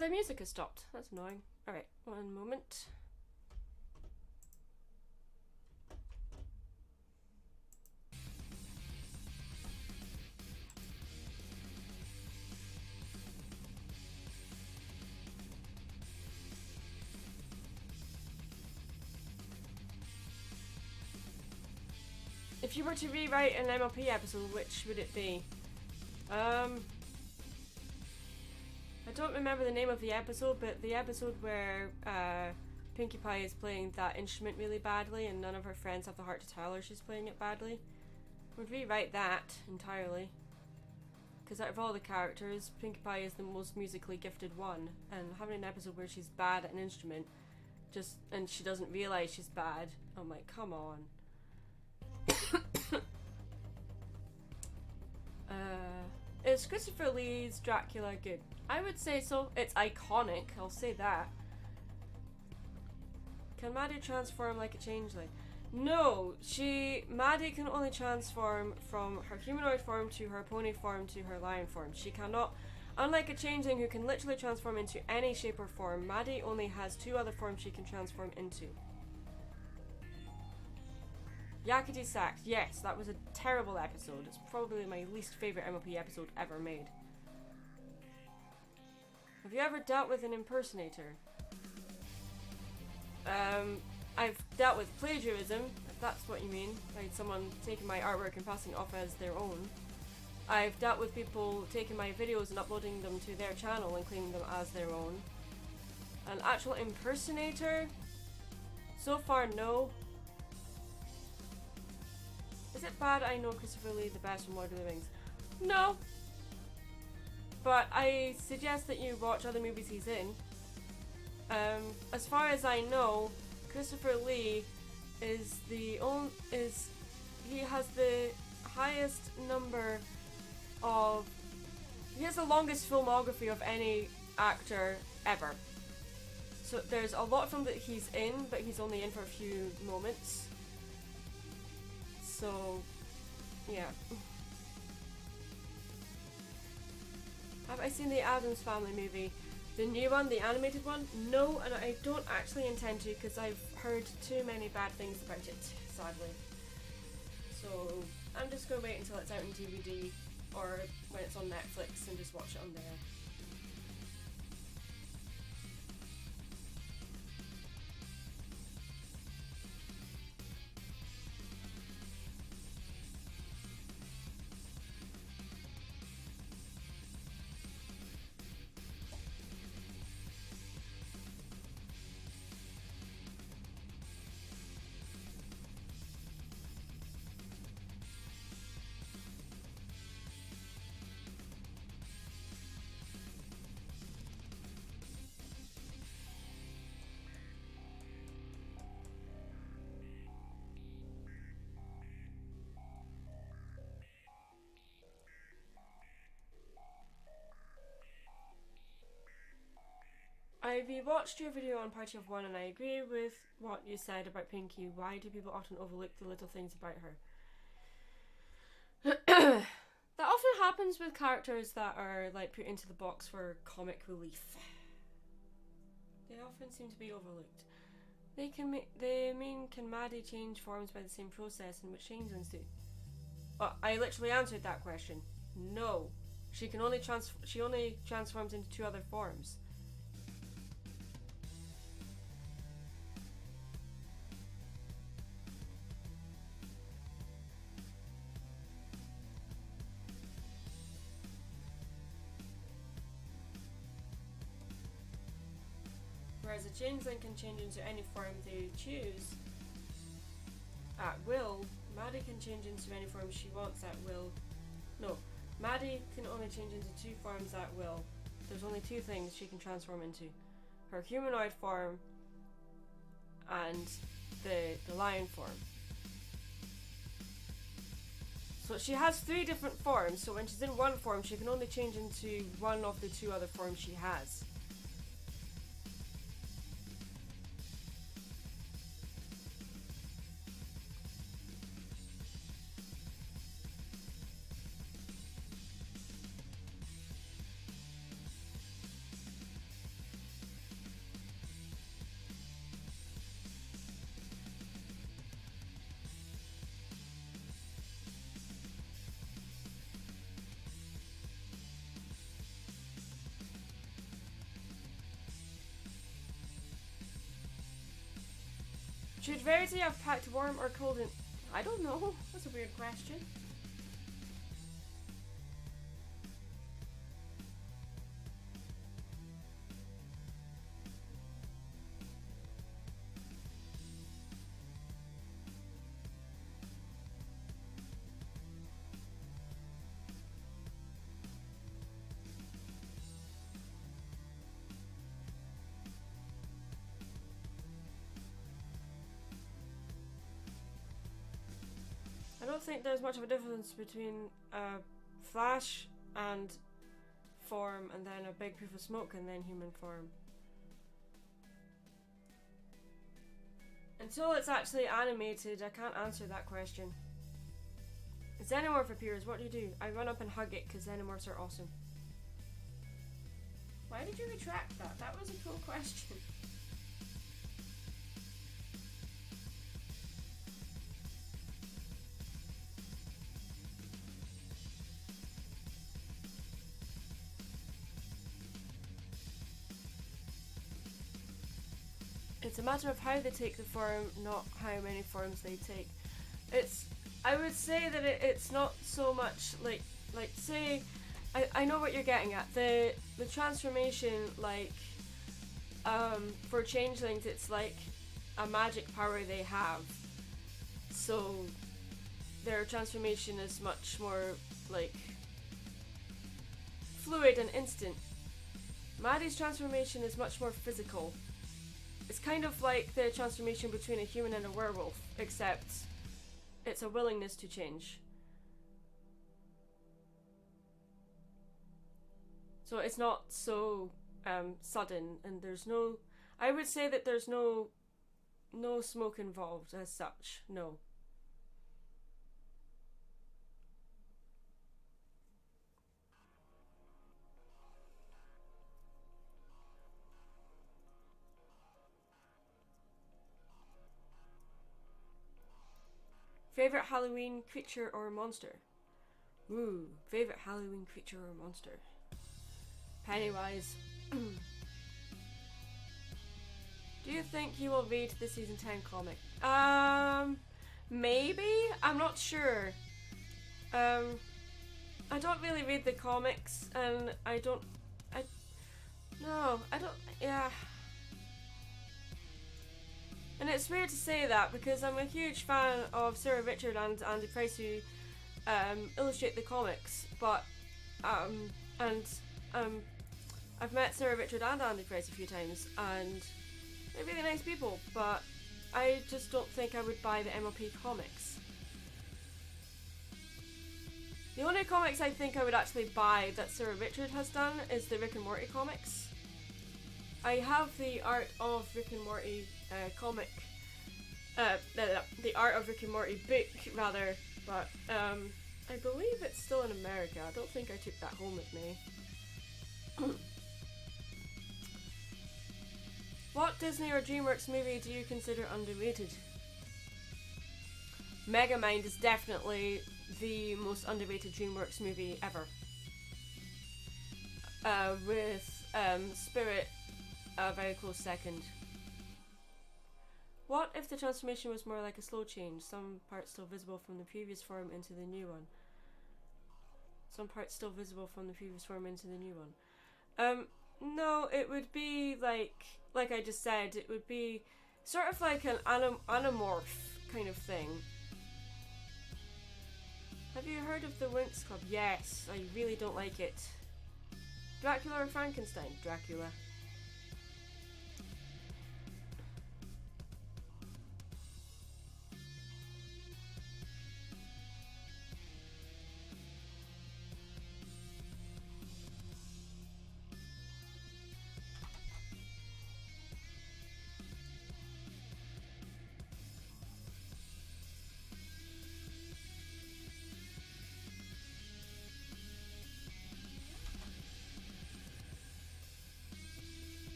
The music has stopped. That's annoying. Alright, one moment. If you were to rewrite an MLP episode, which would it be? I don't remember the name of the episode, but the episode where Pinkie Pie is playing that instrument really badly and none of her friends have the heart to tell her she's playing it badly. Would rewrite that entirely. Because out of all the characters, Pinkie Pie is the most musically gifted one, and having an episode where she's bad at an instrument, and she doesn't realise she's bad, I'm like, come on. Is Christopher Lee's Dracula good? I would say so. It's iconic, I'll say that. Can Maddie transform like a changeling? No, Maddie can only transform from her humanoid form to her pony form to her lion form. She cannot, unlike a changeling who can literally transform into any shape or form, Maddie only has 2 other forms she can transform into. Yakety Sax, yes, that was a terrible episode. It's probably my least favourite MLP episode ever made. Have you ever dealt with an impersonator? I've dealt with plagiarism, if that's what you mean. Like someone taking my artwork and passing it off as their own. I've dealt with people taking my videos and uploading them to their channel and claiming them as their own. An actual impersonator? So far, no. Is it bad I know Christopher Lee the best from Lord of the Rings? No. But I suggest that you watch other movies he's in. As far as I know, Christopher Lee is he has the highest number of, he has the longest filmography of any actor ever. So there's a lot of them that he's in, but he's only in for a few moments. So, yeah. Have I seen the Addams Family movie? The new one, the animated one? No, and I don't actually intend to because I've heard too many bad things about it, sadly. So, I'm just going to wait until it's out on DVD or when it's on Netflix and just watch it on there. I've watched your video on Party of One and I agree with what you said about Pinky. Why do people often overlook the little things about her? That often happens with characters that are like put into the box for comic relief. They often seem to be overlooked. Can Maddie change forms by the same process in which changelings do? I literally answered that question. No. She only transforms into 2 other forms. Whereas a changeling can change into any form they choose at will, Maddie can change into any form she wants at will. No, Maddie can only change into 2 forms at will. There's only 2 things she can transform into. Her humanoid form and the lion form. So she has 3 different forms, so when she's in one form she can only change into one of the 2 other forms she has. Should Verity have packed warm or cold in... I don't know. That's a weird question. I don't think there's much of a difference between a flash and form and then a big puff of smoke and then human form. Until it's actually animated, I can't answer that question. Xenomorph appears, what do? I run up and hug it because xenomorphs are awesome. Why did you retract that? That was a cool question. It's a matter of how they take the form, not how many forms they take. I would say that it's not so much like say, I know what you're getting at. The transformation, like, for changelings, it's like a magic power they have. So their transformation is much more like fluid and instant. Maddie's transformation is much more physical. It's kind of like the transformation between a human and a werewolf, except it's a willingness to change. So it's not so sudden, and there's no... I would say that there's no smoke involved as such, no. Favorite Halloween creature or monster? Ooh, favorite Halloween creature or monster? Pennywise. Do you think you will read the season 10 comic? Maybe? I'm not sure. I don't really read the comics, and yeah. And it's weird to say that because I'm a huge fan of Sarah Richard and Andy Price who illustrate the comics, but I've met Sarah Richard and Andy Price a few times and they're really nice people, but I just don't think I would buy the MLP comics. The only comics I think I would actually buy that Sarah Richard has done is the Rick and Morty comics. I have the Art of Rick and Morty comic. The Art of Rick and Morty book, rather, but I believe it's still in America. I don't think I took that home with me. What Disney or DreamWorks movie do you consider underrated? Megamind is definitely the most underrated DreamWorks movie ever. With Spirit a very close second. What if the transformation was more like a slow change? Some parts still visible from the previous form into the new one. No, it would be like I just said, it would be sort of like an anamorph kind of thing. Have you heard of the Winx Club? Yes, I really don't like it. Dracula or Frankenstein? Dracula.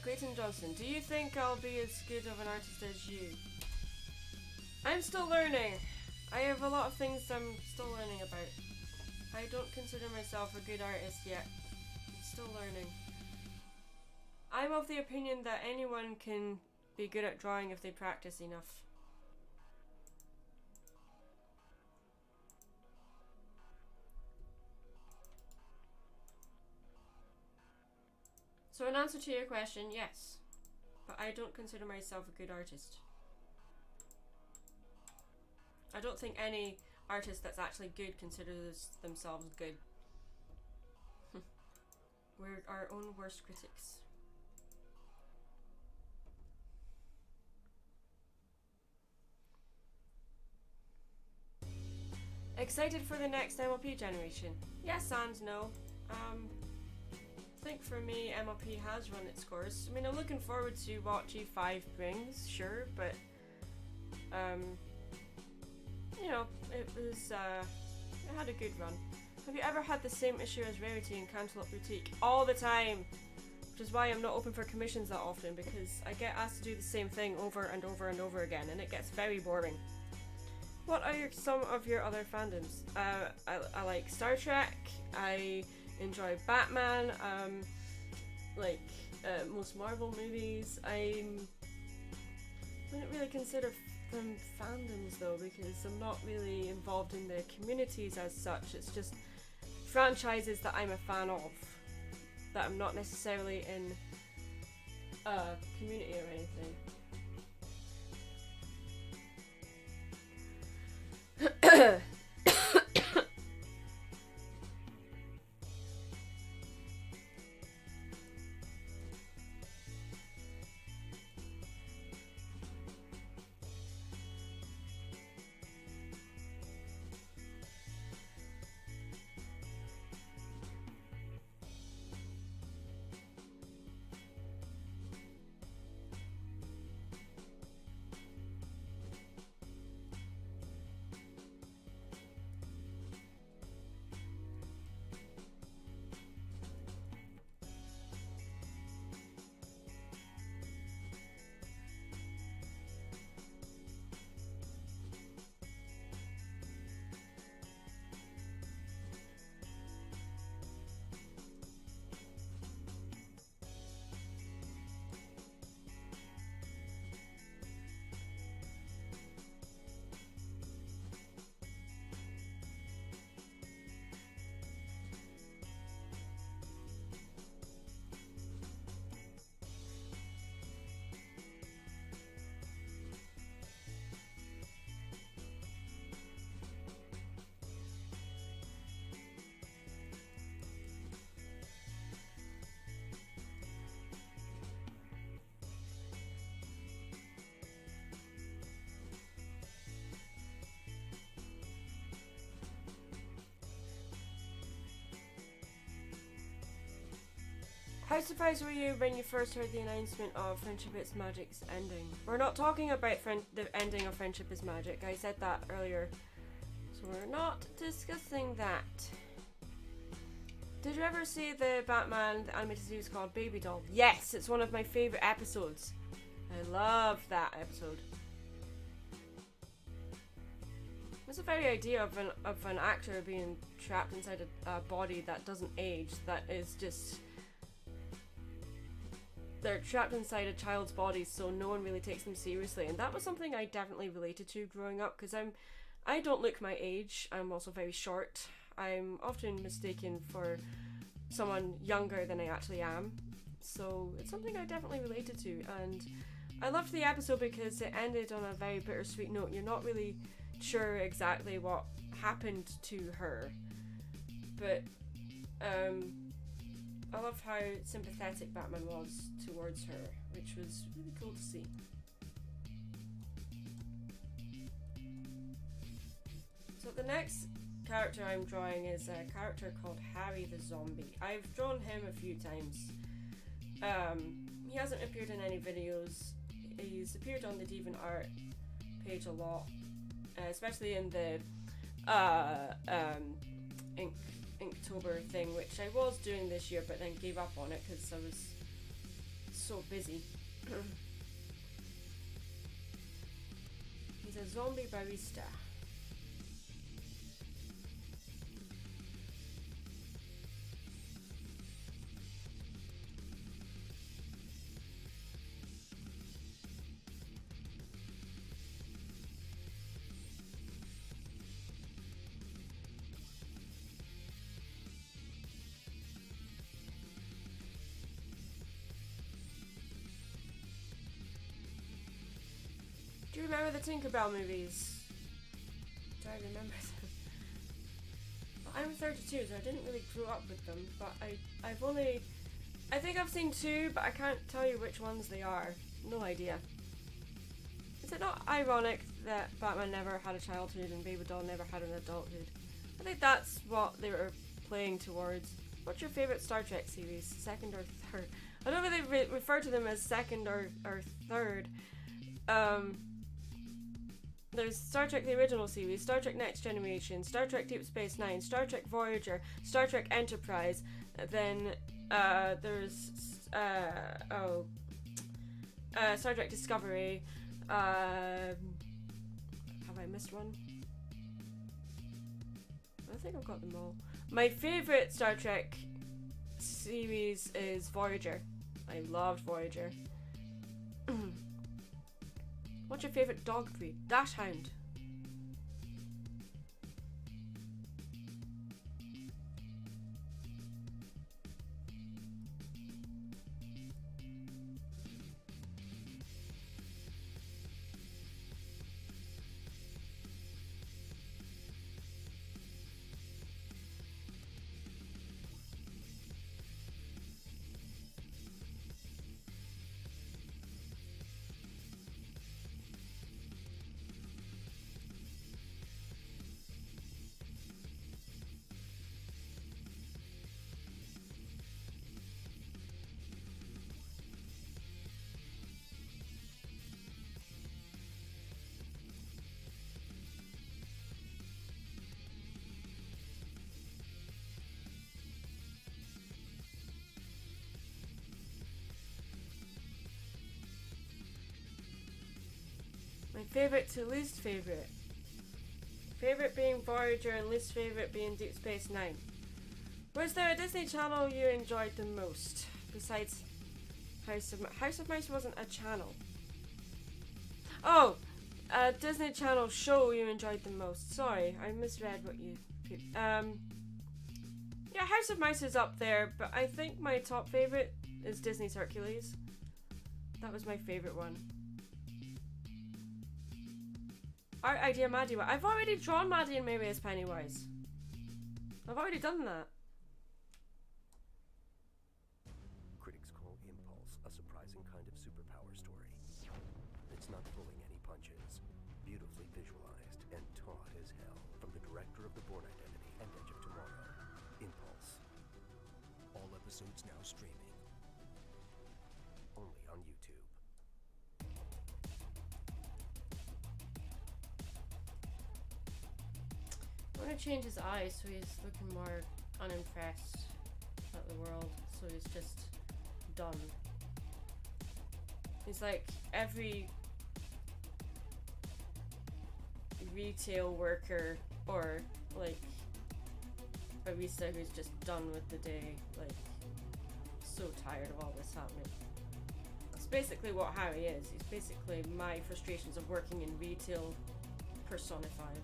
Clayton Johnson, do you think I'll be as good of an artist as you? I'm still learning. I have a lot of things I'm still learning about. I don't consider myself a good artist yet. I'm still learning. I'm of the opinion that anyone can be good at drawing if they practice enough. So in answer to your question, yes. But I don't consider myself a good artist. I don't think any artist that's actually good considers themselves good. We're our own worst critics. Excited for the next MLP generation? Yes and no. I think for me, MLP has run its course. I mean, I'm looking forward to what G5 brings, sure, but you know, it had a good run. Have you ever had the same issue as Rarity and Cantaloupe Boutique? All the time! Which is why I'm not open for commissions that often, because I get asked to do the same thing over and over and over again, and it gets very boring. What are some of your other fandoms? I like Star Trek, I enjoy Batman, most Marvel movies. I wouldn't really consider them fandoms though, because I'm not really involved in the communities as such. It's just franchises that I'm a fan of, that I'm not necessarily in a community or anything. How surprised were you when you first heard the announcement of Friendship is Magic's ending? We're not talking about the ending of Friendship is Magic. I said that earlier. So we're not discussing that. Did you ever see the Batman the animated series called Baby Doll? Yes, it's one of my favourite episodes. I love that episode. It's the very idea of an actor being trapped inside a body that doesn't age, that is just... They're trapped inside a child's body, so no one really takes them seriously. And that was something I definitely related to growing up, because I don't look my age. I'm also very short. I'm often mistaken for someone younger than I actually am. So it's something I definitely related to. And I loved the episode because it ended on a very bittersweet note. You're not really sure exactly what happened to her. But I loved how sympathetic Batman was towards her, which was really cool to see. So the next character I'm drawing is a character called Harry the Zombie. I've drawn him a few times. He hasn't appeared in any videos. He's appeared on the DeviantArt page a lot, especially in the Inktober thing, which I was doing this year but then gave up on it because I was so busy. He's a zombie barista. Do you remember the Tinkerbell movies? Do I remember them? I'm 32, so I didn't really grow up with them, but I think I've seen two, but I can't tell you which ones they are. No idea. Is it not ironic that Batman never had a childhood and Baby Doll never had an adulthood? I think that's what they were playing towards. What's your favourite Star Trek series? Second or third? I don't really refer to them as second or third. There's Star Trek the original series, Star Trek Next Generation, Star Trek Deep Space Nine, Star Trek Voyager, Star Trek Enterprise, then there's Star Trek Discovery. Have I missed one? I think I've got them all. My favourite Star Trek series is Voyager. I loved Voyager. What's your favourite dog breed? Dachshund. My favourite to least favourite. Favourite being Voyager and least favourite being Deep Space Nine. Was there a Disney Channel you enjoyed the most? Besides House of Mice wasn't a channel. Oh! A Disney Channel show you enjoyed the most. Sorry, I misread what you put. Yeah, House of Mice is up there, but I think my top favourite is Disney's Hercules. That was my favourite one. Art idea Maddie. I've already drawn Maddie and Mary as Pennywise. I've already done that. Critics call Impulse a surprising kind of superpower story. It's not pulling any punches, beautifully visualized and taut as hell. From the director of The Bourne Identity and Edge of Tomorrow, Impulse. All episodes now streaming. want to change his eyes so he's looking more unimpressed at the world. So he's just done. He's like every retail worker or like barista who's just done with the day, like so tired of all this happening. That's basically what Harry is. He's basically my frustrations of working in retail personified.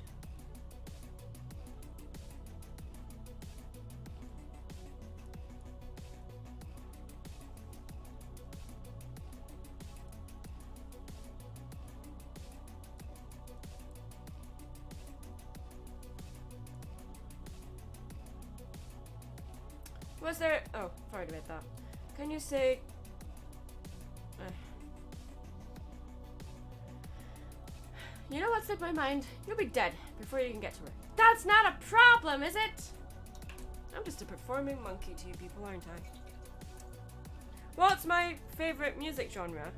Was there... Oh, forgot about that. Can you say... You know what's in my mind? You'll be dead before you can get to her. That's not a problem, is it? I'm just a performing monkey to you people, aren't I? What's my favorite music genre?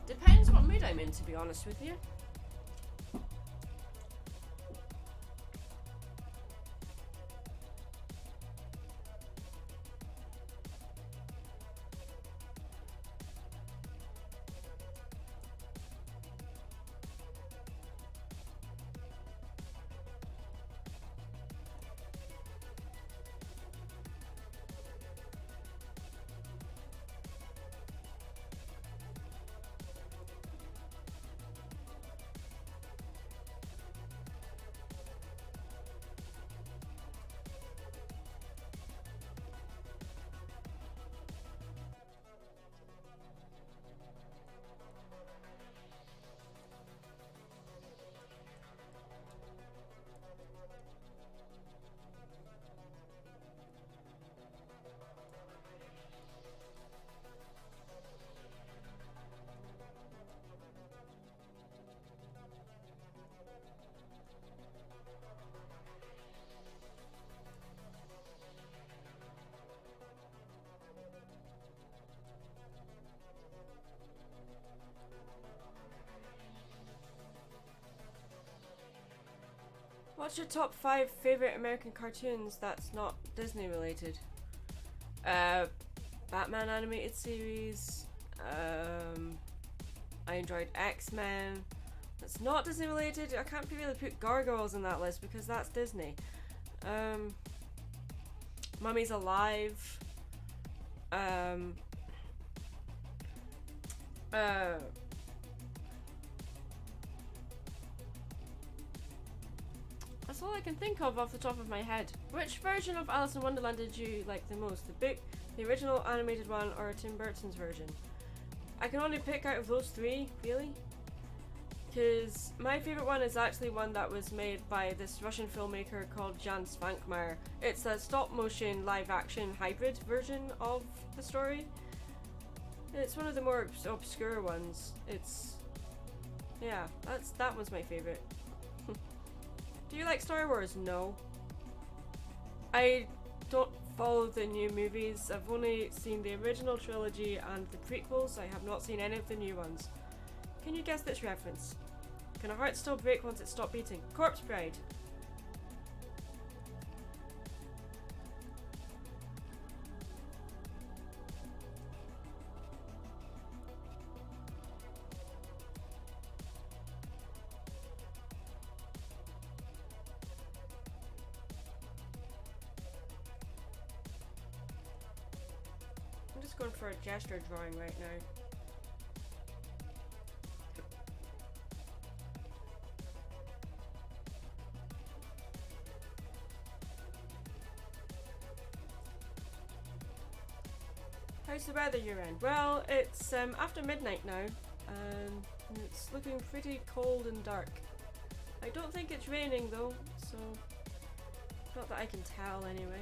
Depends what mood I'm in, to be honest with you. What's your top 5 favorite American cartoons that's not Disney related? Batman animated series. I enjoyed X-Men. That's not Disney related. I can't really put Gargoyles in that list because that's Disney. Mummy's Alive. That's all I can think of off the top of my head. Which version of Alice in Wonderland did you like the most? The book, the original animated one, or Tim Burton's version? I can only pick out of those three, really. Because my favourite one is actually one that was made by this Russian filmmaker called Jan Svankmajer. It's a stop-motion, live-action hybrid version of the story. It's one of the more obscure ones. It's... yeah, that was my favourite. Do you like Star Wars? No. I don't follow the new movies. I've only seen the original trilogy and the prequels. I have not seen any of the new ones. Can you guess this reference? Can a heart still break once it stopped beating? Corpse Bride. I'm just going for a gesture drawing right now. How's the weather you're in? Well, it's after midnight now, and it's looking pretty cold and dark. I don't think it's raining though, so not that I can tell anyway.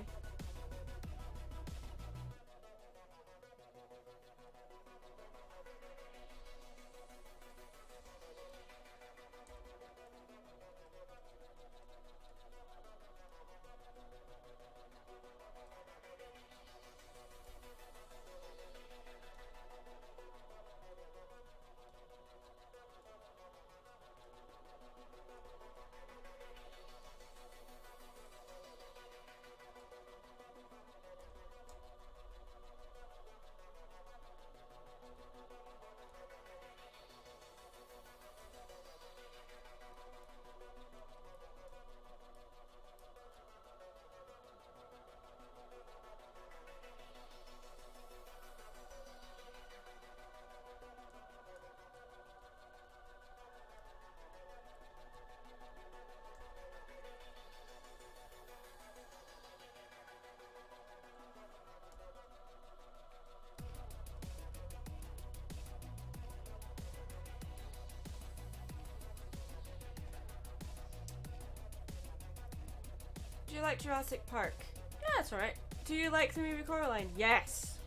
like Jurassic Park? Yeah, it's alright. Do you like the movie Coraline? Yes!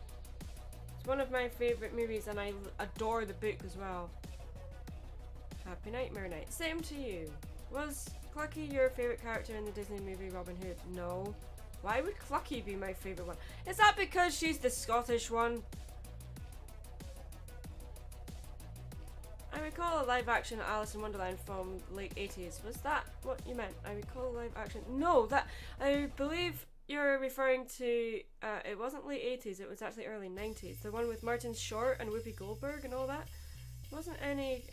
It's one of my favourite movies and I adore the book as well. Happy Nightmare Night. Same to you. Was Clucky your favourite character in the Disney movie Robin Hood? No. Why would Clucky be my favourite one? Is that because she's the Scottish one? I recall a live action Alice in Wonderland from late 80s. Was that what you meant? I recall live action. No, that I believe you're referring to. It wasn't late 80s. It was actually early 90s. The one with Martin Short and Whoopi Goldberg and all that. Wasn't any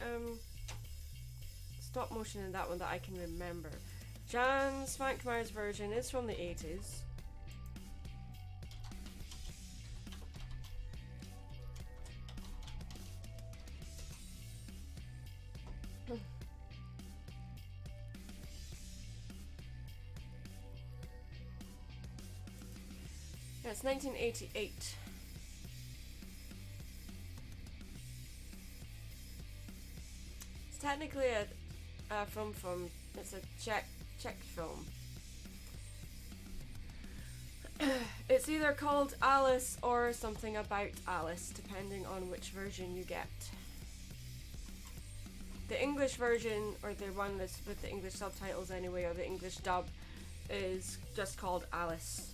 stop motion in that one that I can remember. Jan Svankmajer's version is from the 80s. Yeah, it's 1988. It's technically a film from. It's a Czech film. It's either called Alice or something about Alice, depending on which version you get. The English version, or the one that's with the English subtitles anyway, or the English dub, is just called Alice.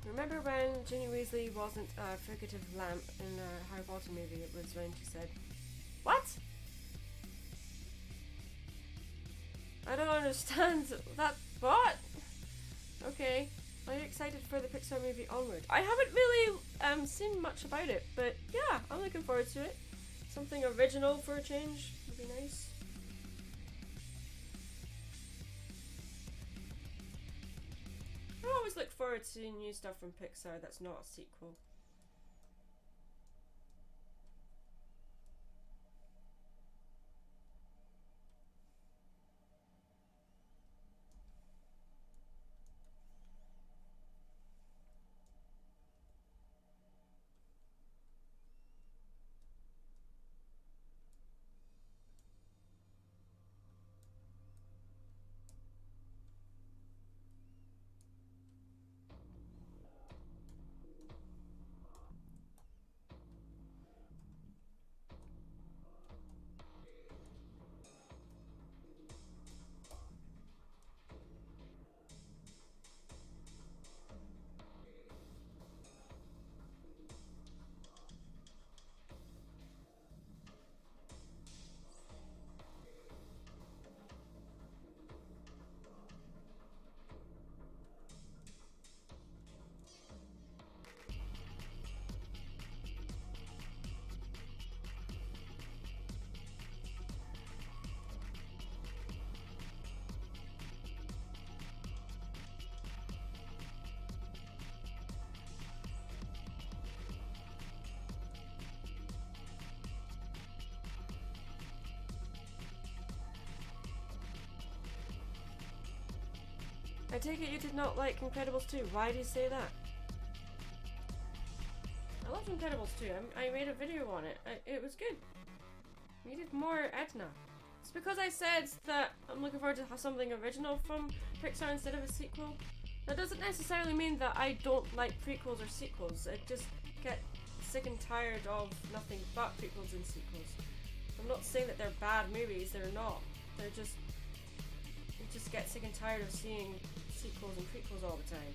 Remember when Ginny Weasley wasn't a fricative lamp in a Harry Potter movie? It was when she said, "What? I don't understand that. What? Okay. Are you excited for the Pixar movie Onward?" I haven't really seen much about it, but yeah, I'm looking forward to it. Something original for a change would be nice. I always look forward to new stuff from Pixar that's not a sequel. I take it you did not like Incredibles 2. Why do you say that? I loved Incredibles 2. I made a video on it. It was good. Needed more Edna. It's because I said that I'm looking forward to have something original from Pixar instead of a sequel. That doesn't necessarily mean that I don't like prequels or sequels. I just get sick and tired of nothing but prequels and sequels. I'm not saying that they're bad movies. They're not. They're just... You just get sick and tired of seeing sequels and prequels all the time.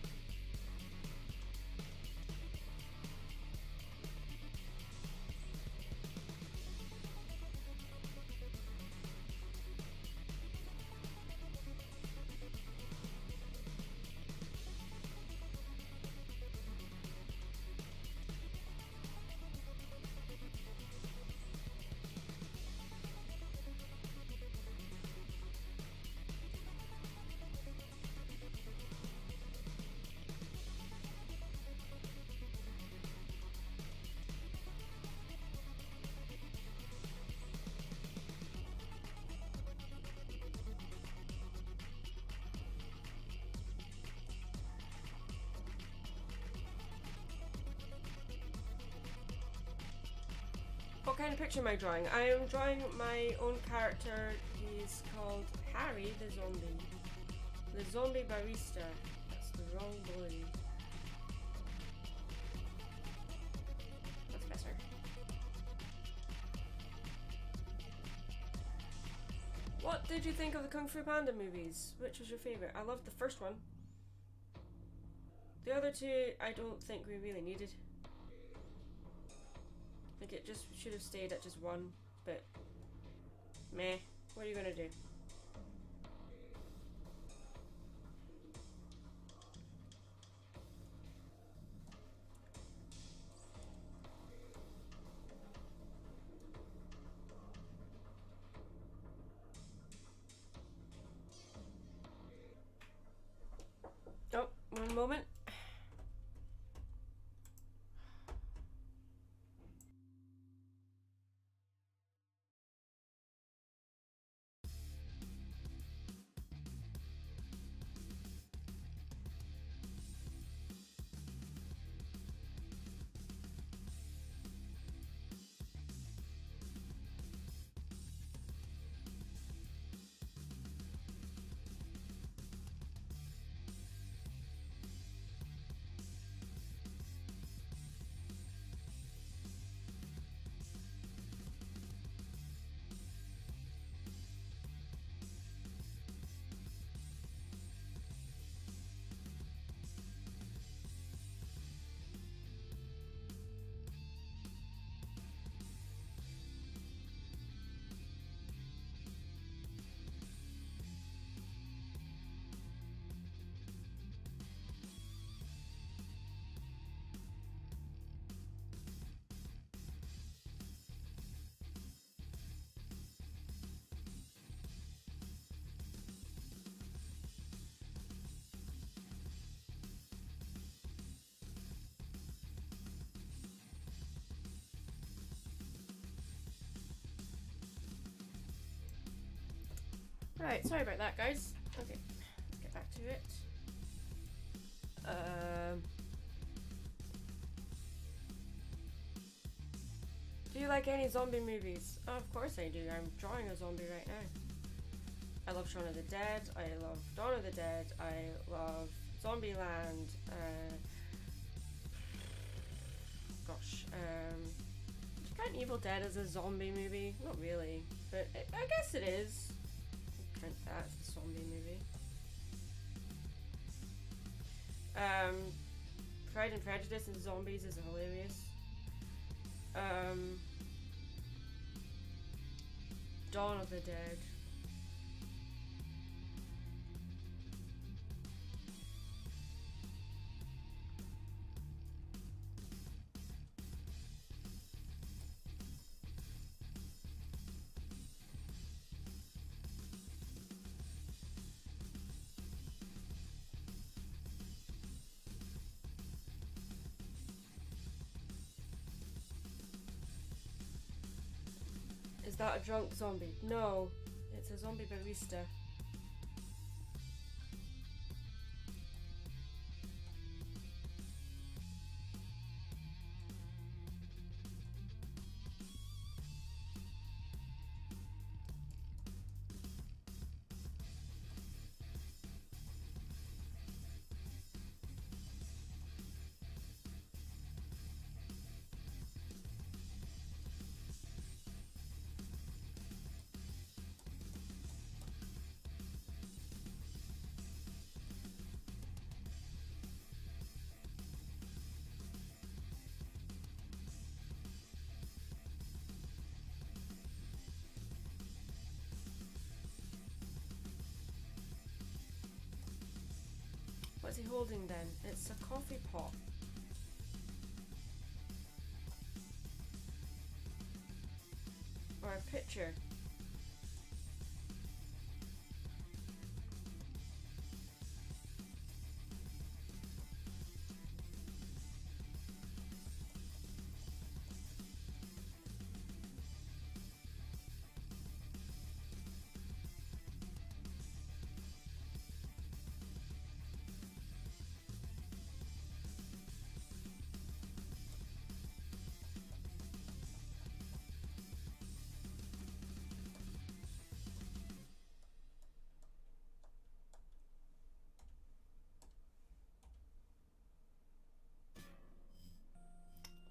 What kind of picture am I drawing? I am drawing my own character. He's called Harry the Zombie. The Zombie Barista. That's the wrong blue. That's better. What did you think of the Kung Fu Panda movies? Which was your favourite? I loved the first one. The other two I don't think we really needed. Like, it just should have stayed at just one, but meh, what are you gonna do? Oh, one moment. Right, sorry about that, guys. Okay, let's get back to it. Do you like any zombie movies? Oh, of course I do. I'm drawing a zombie right now. I love Shaun of the Dead. I love Dawn of the Dead. I love Zombieland. Count Evil Dead as a zombie movie? Not really, but I guess it is. Count that as a zombie movie. Pride and Prejudice and zombies is hilarious. Dawn of the Dead. Is that a drunk zombie? No, it's a zombie barista. What's he holding then? It's a coffee pot. Or a pitcher.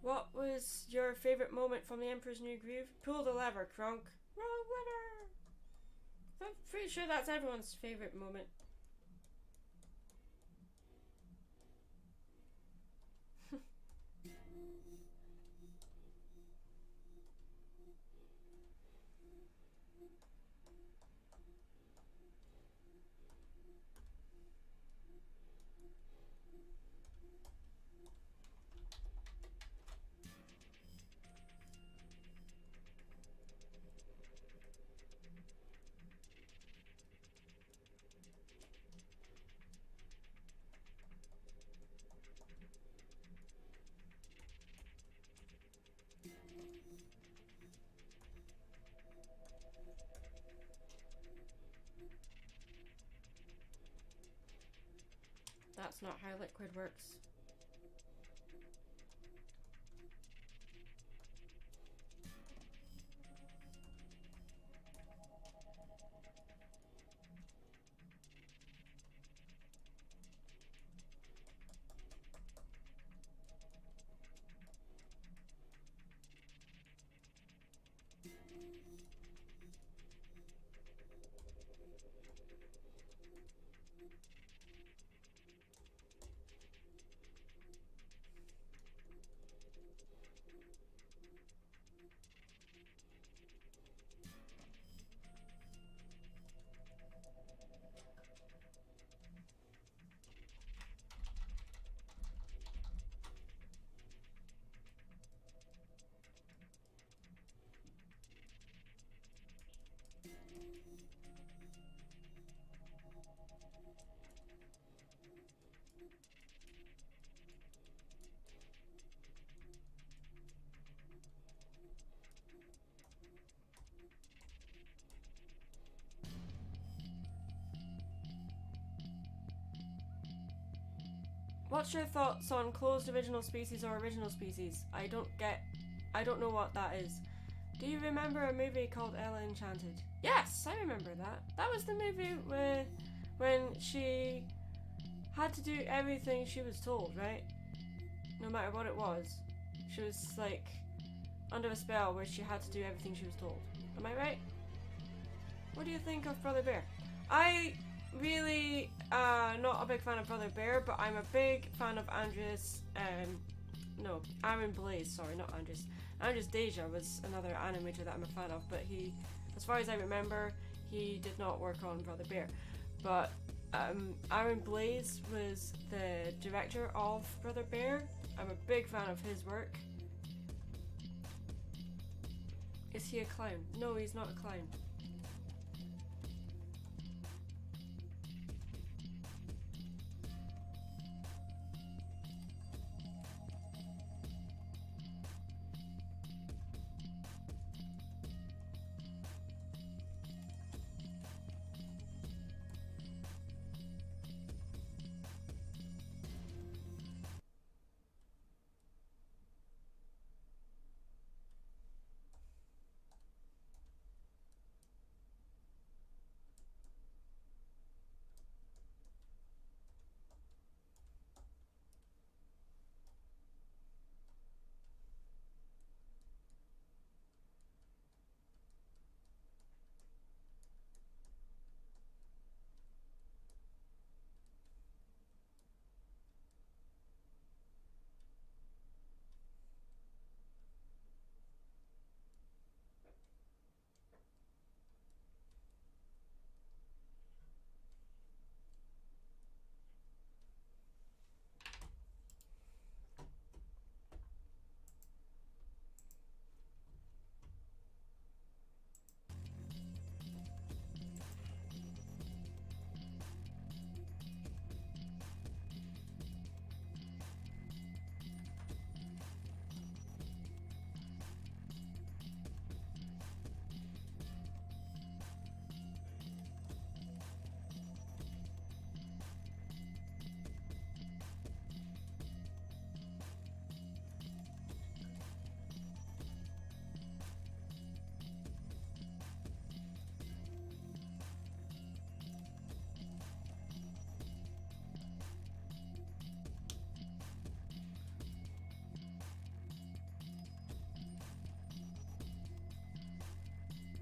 What was your favourite moment from The Emperor's New Groove? Pull the lever, Kronk. Wrong lever! I'm pretty sure that's everyone's favourite moment. That's not how liquid works. What's your thoughts on closed original species or original species? I don't know what that is. Do you remember a movie called Ella Enchanted? Yes, I remember that. That was the movie when she had to do everything she was told, right? No matter what it was. She was like under a spell where she had to do everything she was told. Am I right? What do you think of Brother Bear? I really not a big fan of Brother Bear, but I'm a big fan of Andreas. No, Aaron Blaze. Sorry, not Andreas. Andreas Deja was another animator that I'm a fan of, but he, as far as I remember, he did not work on Brother Bear. But Aaron Blaze was the director of Brother Bear. I'm a big fan of his work. Is he a clown? No, he's not a clown.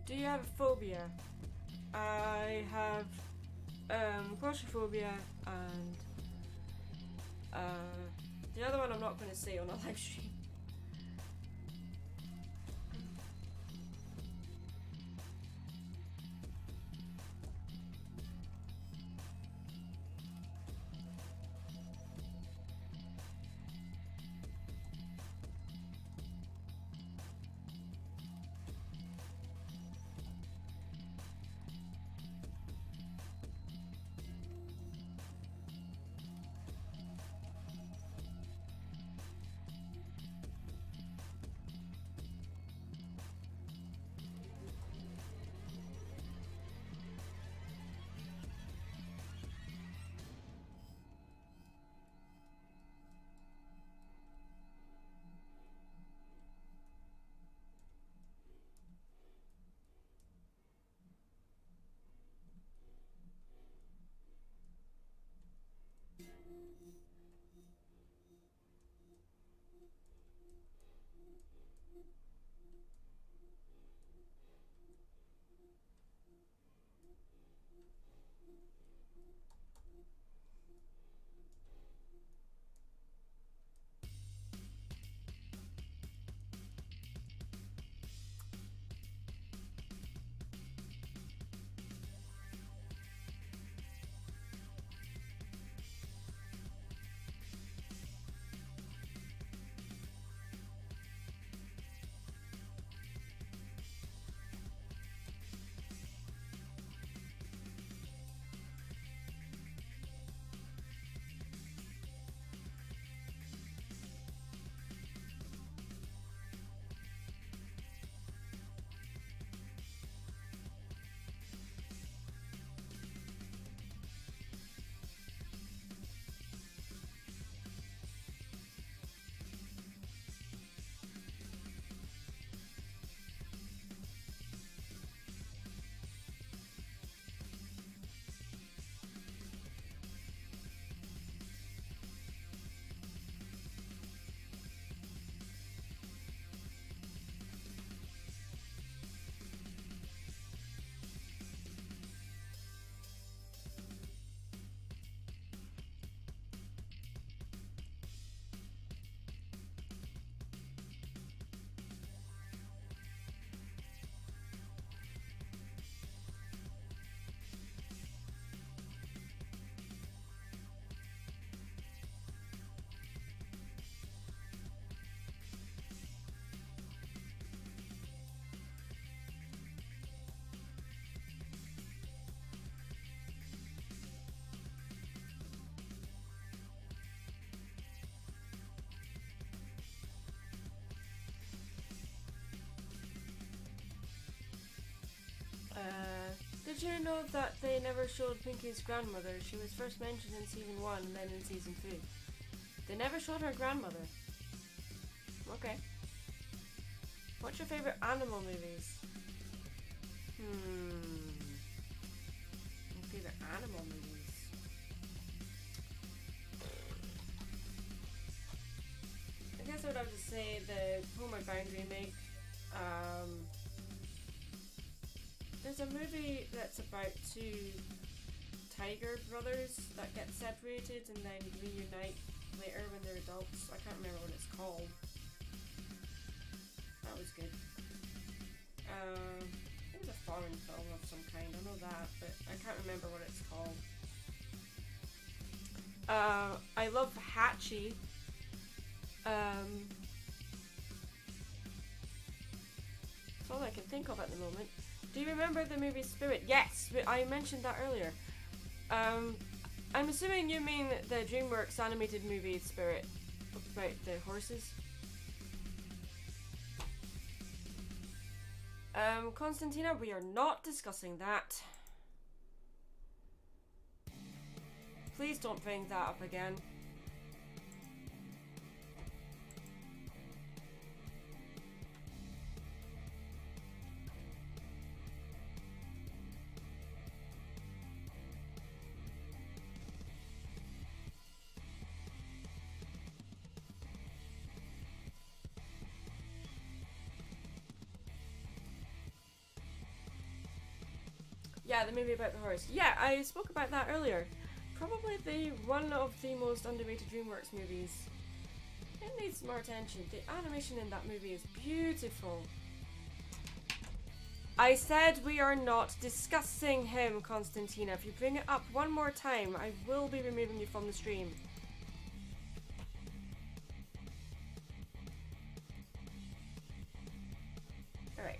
Do you have a phobia? I have claustrophobia and the other one I'm not going to say on a live stream. Did you know that they never showed Pinky's grandmother? She was first mentioned in season 1 and then in season 2. They never showed her grandmother. Okay. What's your favourite animal movies? My favourite animal movies. I guess I would have to say the Homeward Bound remake. There's a movie that's about two tiger brothers that get separated and then reunite later when they're adults. I can't remember what it's called. That was good. It was a foreign film of some kind, I know that, but I can't remember what it's called. I love Hachi. That's all I can think of at the moment. Do you remember the movie Spirit? Yes, I mentioned that earlier. I'm assuming you mean the DreamWorks animated movie Spirit, about the horses. Constantina, we are not discussing that. Please don't bring that up again. Yeah, the movie about the horse. Yeah, I spoke about that earlier. Probably one of the most underrated DreamWorks movies. It needs more attention. The animation in that movie is beautiful. I said we are not discussing him, Constantina. If you bring it up one more time, I will be removing you from the stream. Alright.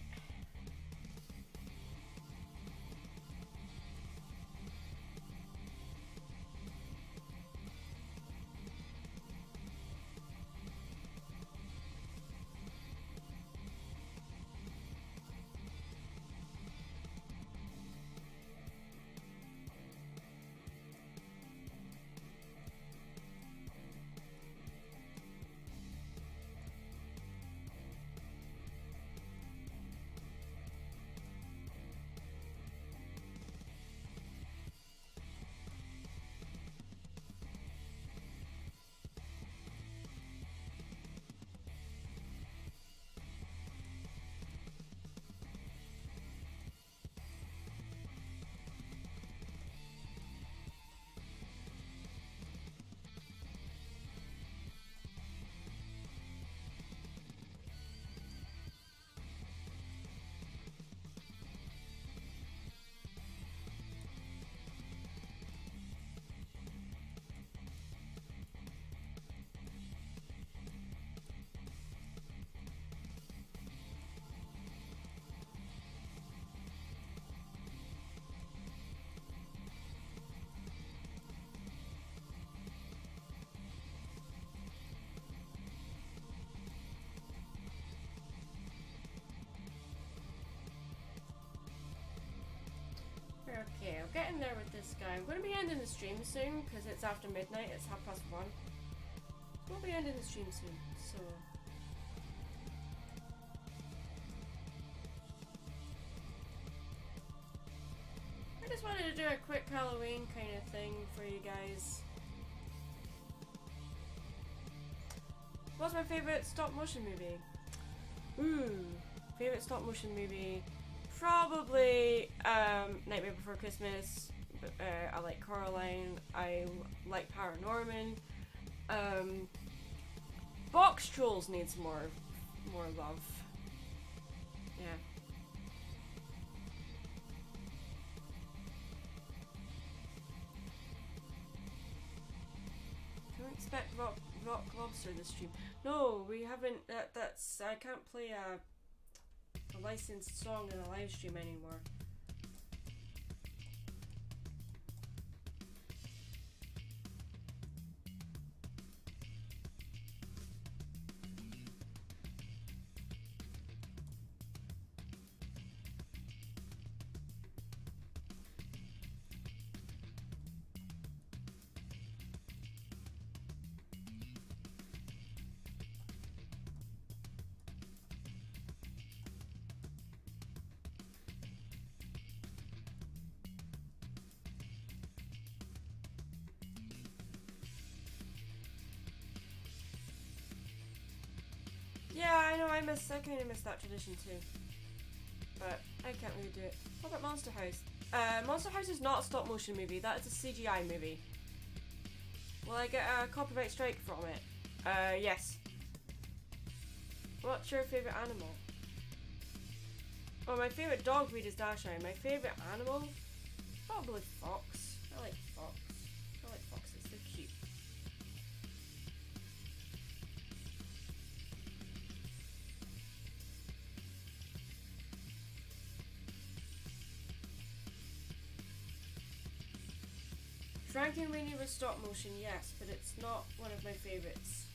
Okay, I'm getting there with this guy. I'm going to be ending the stream soon because it's after midnight. It's 1:30. We'll be ending the stream soon, so... I just wanted to do a quick Halloween kind of thing for you guys. What's my favourite stop motion movie? Ooh, favourite stop motion movie? Probably Nightmare Before Christmas. I like Coraline. I like Paranorman. Box Trolls needs more love. Yeah. Don't expect Rock Lobster this stream. No, we haven't. That's I can't play a licensed song in a live stream anymore. Yeah, I know, I kind of miss that tradition too. But I can't really do it. What about Monster House? Monster House is not a stop motion movie, that is a CGI movie. Will I get a copyright strike from it? Yes. What's your favourite animal? Oh, my favourite dog breed is Dachshund. My favourite animal? Probably fox. I like fox. I like foxes, they're cute. Frankenweenie was stop motion, yes, but it's not one of my favourites.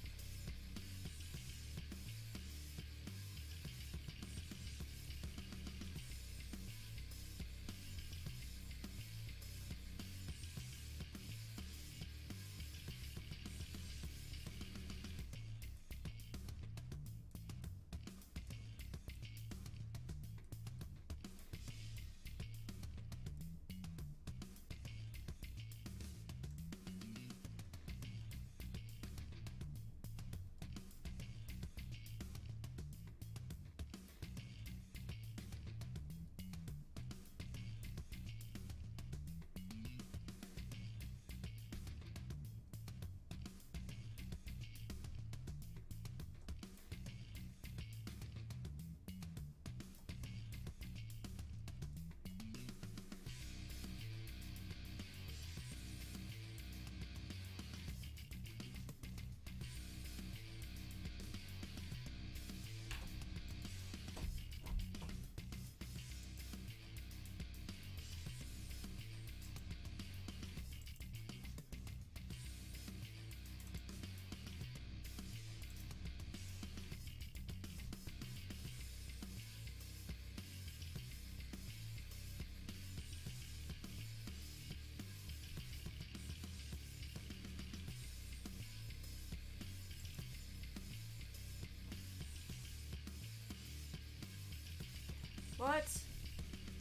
What?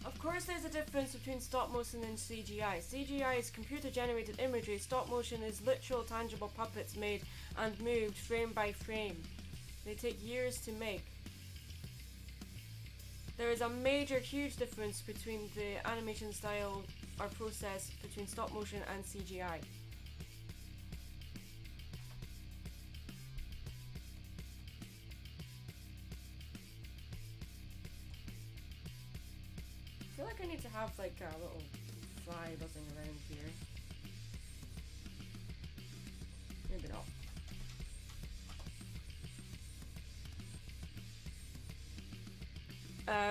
Of course there's a difference between stop motion and CGI. CGI is computer generated imagery. Stop motion is literal tangible puppets made and moved frame by frame. They take years to make. There is a major, huge difference between the animation style or process between stop motion and CGI. I feel like I need to have like a little fly buzzing around here. Maybe not.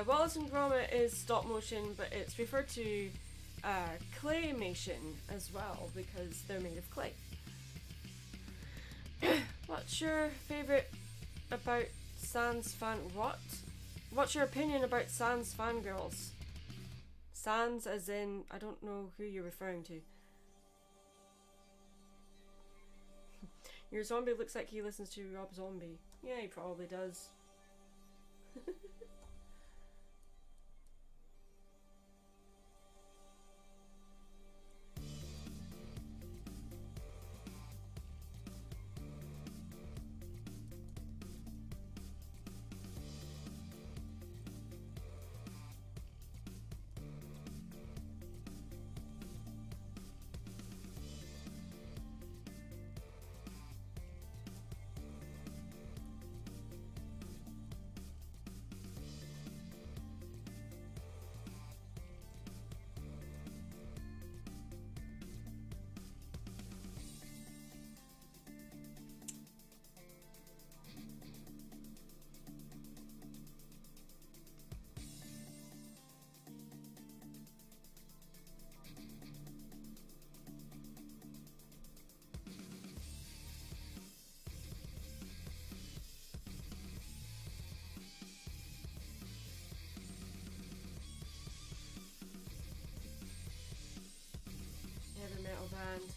Wallace and Gromit is stop motion, but it's referred to claymation as well because they're made of clay. What's your favorite about Sans fan? What? What's your opinion about Sans fangirls? Sans as in, I don't know who you're referring to. Your zombie looks like he listens to Rob Zombie. Yeah, he probably does. Heavy metal band.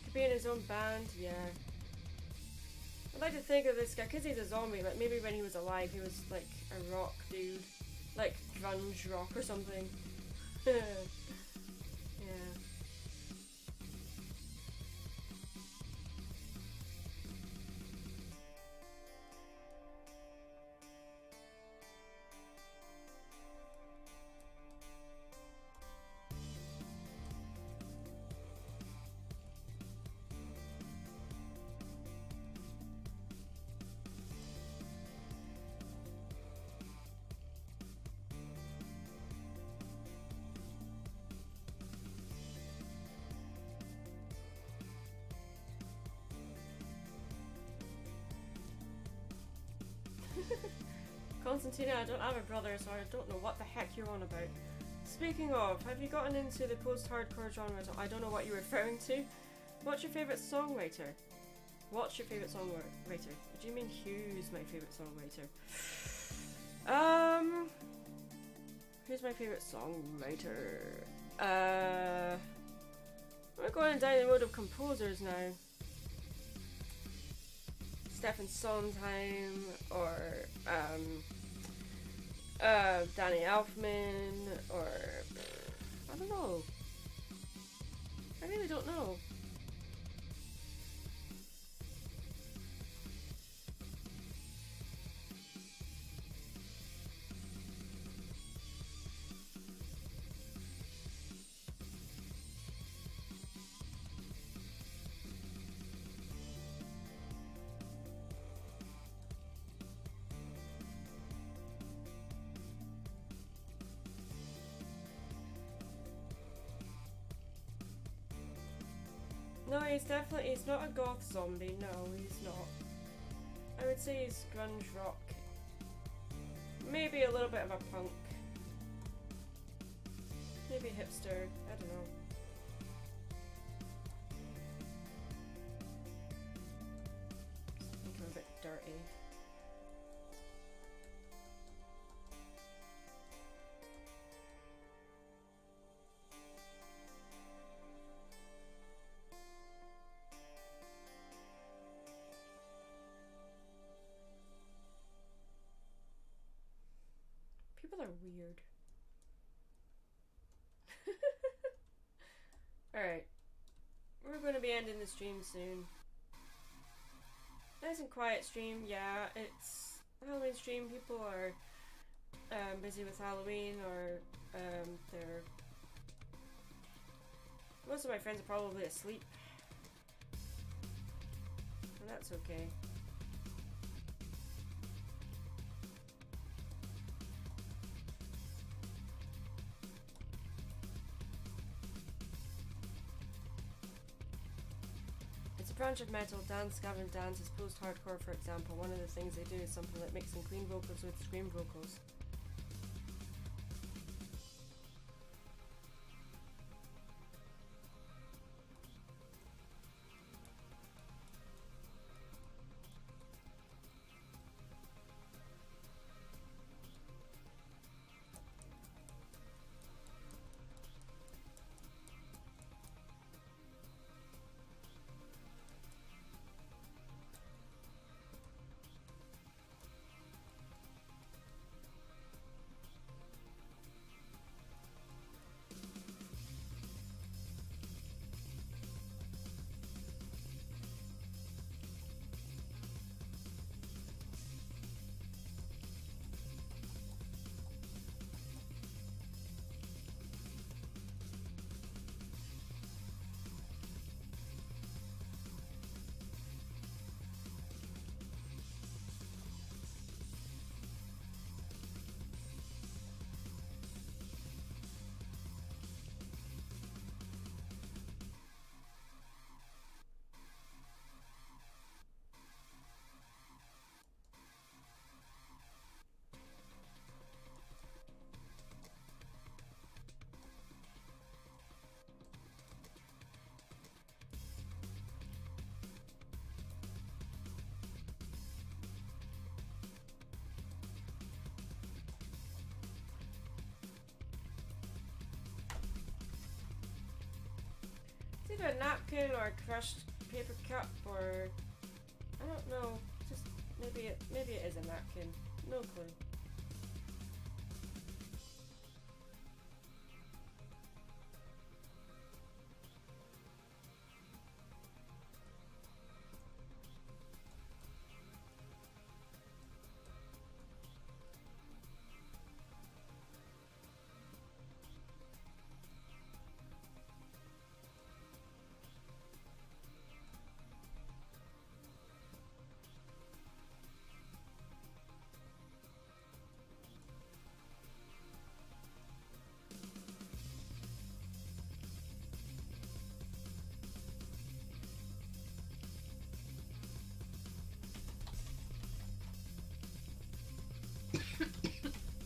Could be in his own band, yeah. I'd like to think of this guy, because he's a zombie, like maybe when he was alive he was like a rock dude. Like grunge rock or something. Yeah. Constantina, I don't have a brother, so I don't know what the heck you're on about. Speaking of, have you gotten into the post-hardcore genre? I don't know what you're referring to. What's your favourite songwriter? What's your favourite songwriter? Do you mean who's my favourite songwriter? Who's my favourite songwriter? We're going down the road of composers now. Stefan Sondheim or Danny Elfman or I don't know. I really don't know. No, he's not a goth zombie, no, he's not. I would say he's grunge rock. Maybe a little bit of a punk. Maybe hipster, I don't know. I think I'm a bit dirty. People are weird. gonna be ending the stream soon. Nice and quiet stream, yeah. It's a Halloween stream. People are busy with Halloween, or they're... Most of my friends are probably asleep. And that's okay. It's a branch of metal. Dance, Gavin Dance is post-hardcore, for example. One of the things they do is something like mixing clean vocals with scream vocals. It's either a napkin or a crushed paper cup, or I don't know. Just maybe it is a napkin. No clue.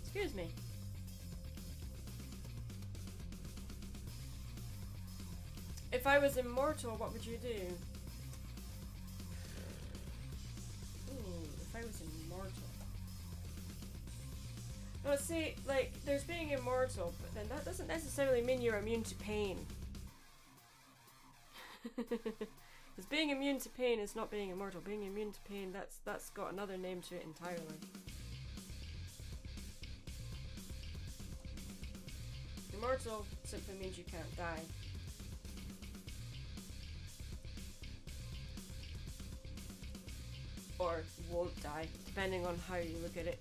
Excuse me. If I was immortal, what would you do? Ooh, if I was immortal. No, see, like, there's being immortal, but then that doesn't necessarily mean you're immune to pain. Because being immune to pain is not being immortal. Being immune to pain, that's got another name to it entirely. Immortal simply means you can't die. Or won't die, depending on how you look at it.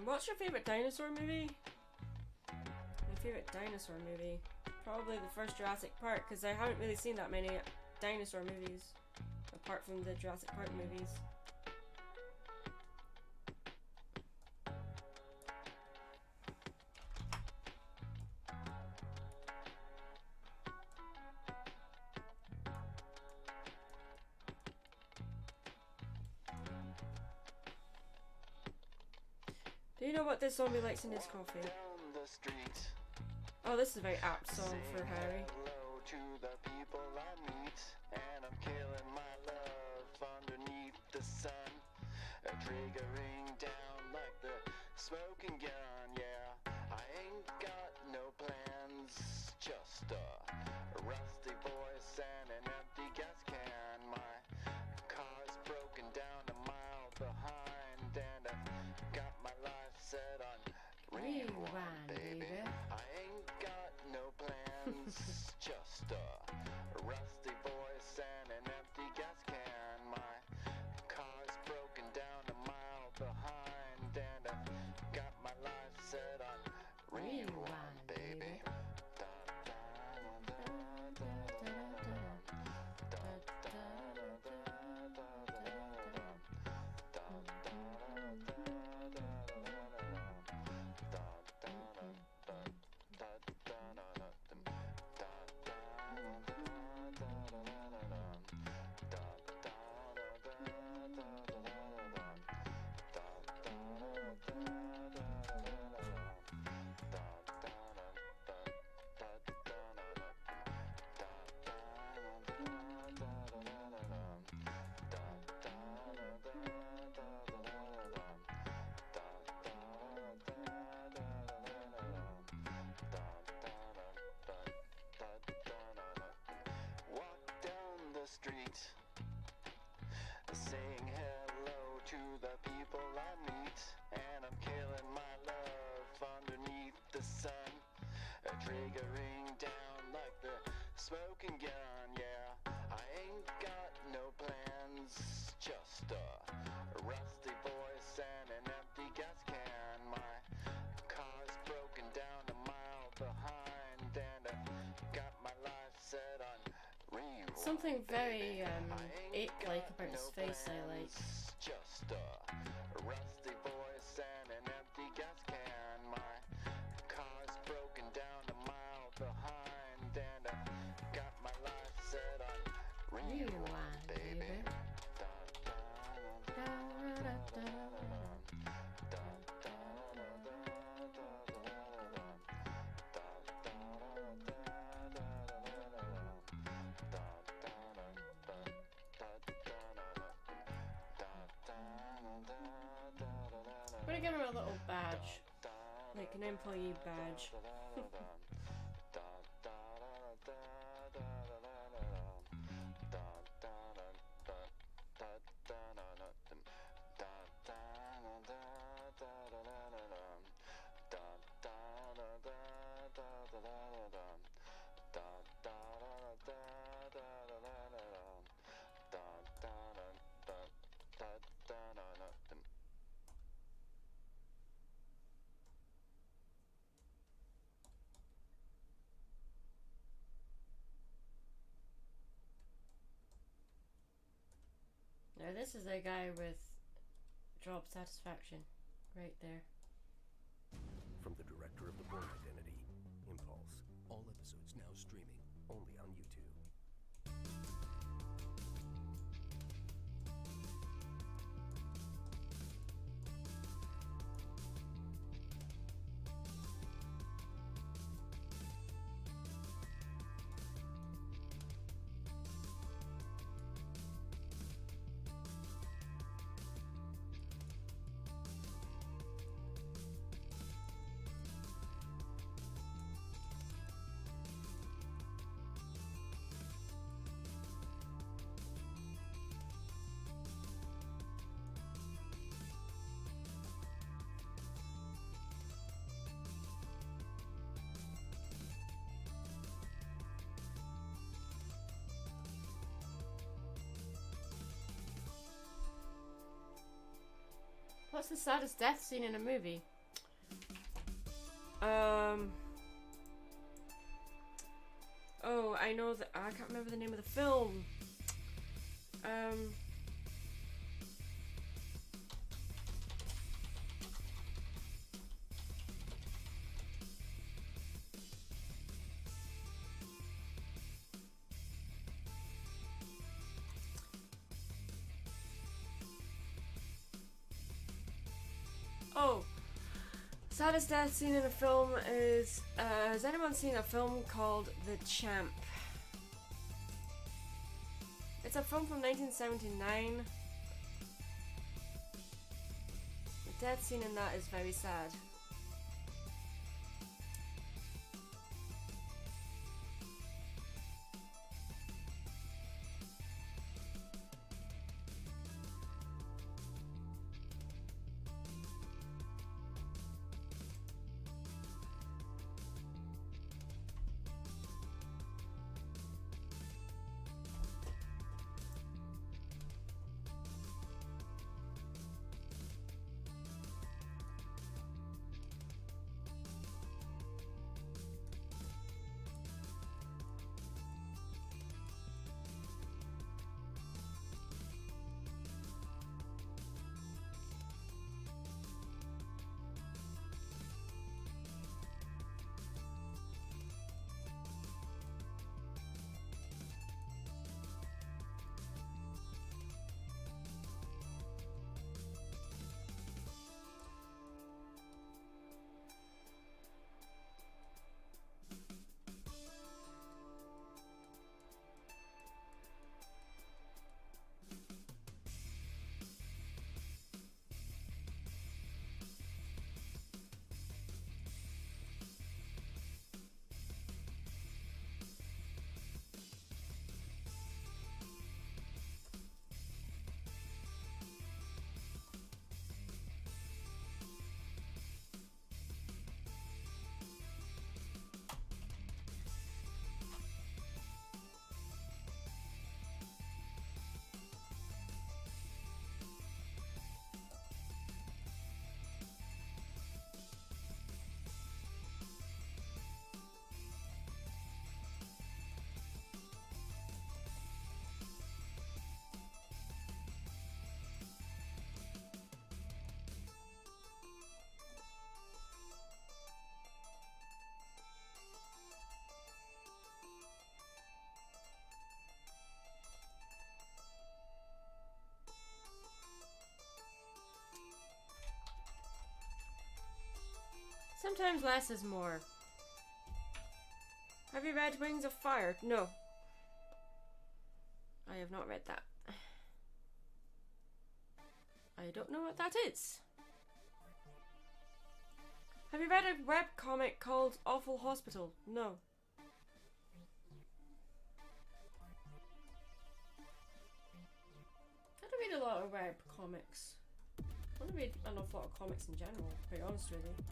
What's your favorite dinosaur movie? My favorite dinosaur movie? Probably the first Jurassic Park, because I haven't really seen that many dinosaur movies, apart from the Jurassic Park movies. Do you know what this zombie likes in his coffee? Oh, this is a very apt song for Harry. Hello to the people I meet, and I'm killing my love underneath the sun. Triggering down like the smoking gun, yeah. I ain't got no plans, just a rusty voice and an empty gas can. My car's broken down a mile behind, and I've got my life set on rewind, baby. I ain't got no plans, just a rusty voice and an empty gas can. My car's broken down a mile behind, and I've got my life set on rewind, baby. Street, saying hello to the people I meet, and I'm killing my love underneath the sun, triggering down like the smoking gun, yeah. I ain't got no plans, just a rusty voice and an empty gas can. My car's broken down a mile behind, and I've got my life set on rewind. Something very ape-like about his face I like. Just a rusty voice and an empty gas can. My car's broken down a mile behind, and I've got my life set on rewind, baby. I'm gonna give him a little badge, like an employee badge. Now this is a guy with job satisfaction, right there. From the director of The Born Identity, Impulse. All episodes now streaming. Only on YouTube. What's the saddest death scene in a movie? Oh, I know that. I can't remember the name of the film. Oh, saddest death scene in a film is. Has anyone seen a film called The Champ? It's a film from 1979. The death scene in that is very sad. Sometimes less is more. Have you read Wings of Fire? No. I have not read that. I don't know what that is. Have you read a webcomic called Awful Hospital? No. I don't read a lot of web comics. I don't read an awful lot of comics in general, to be honest with you.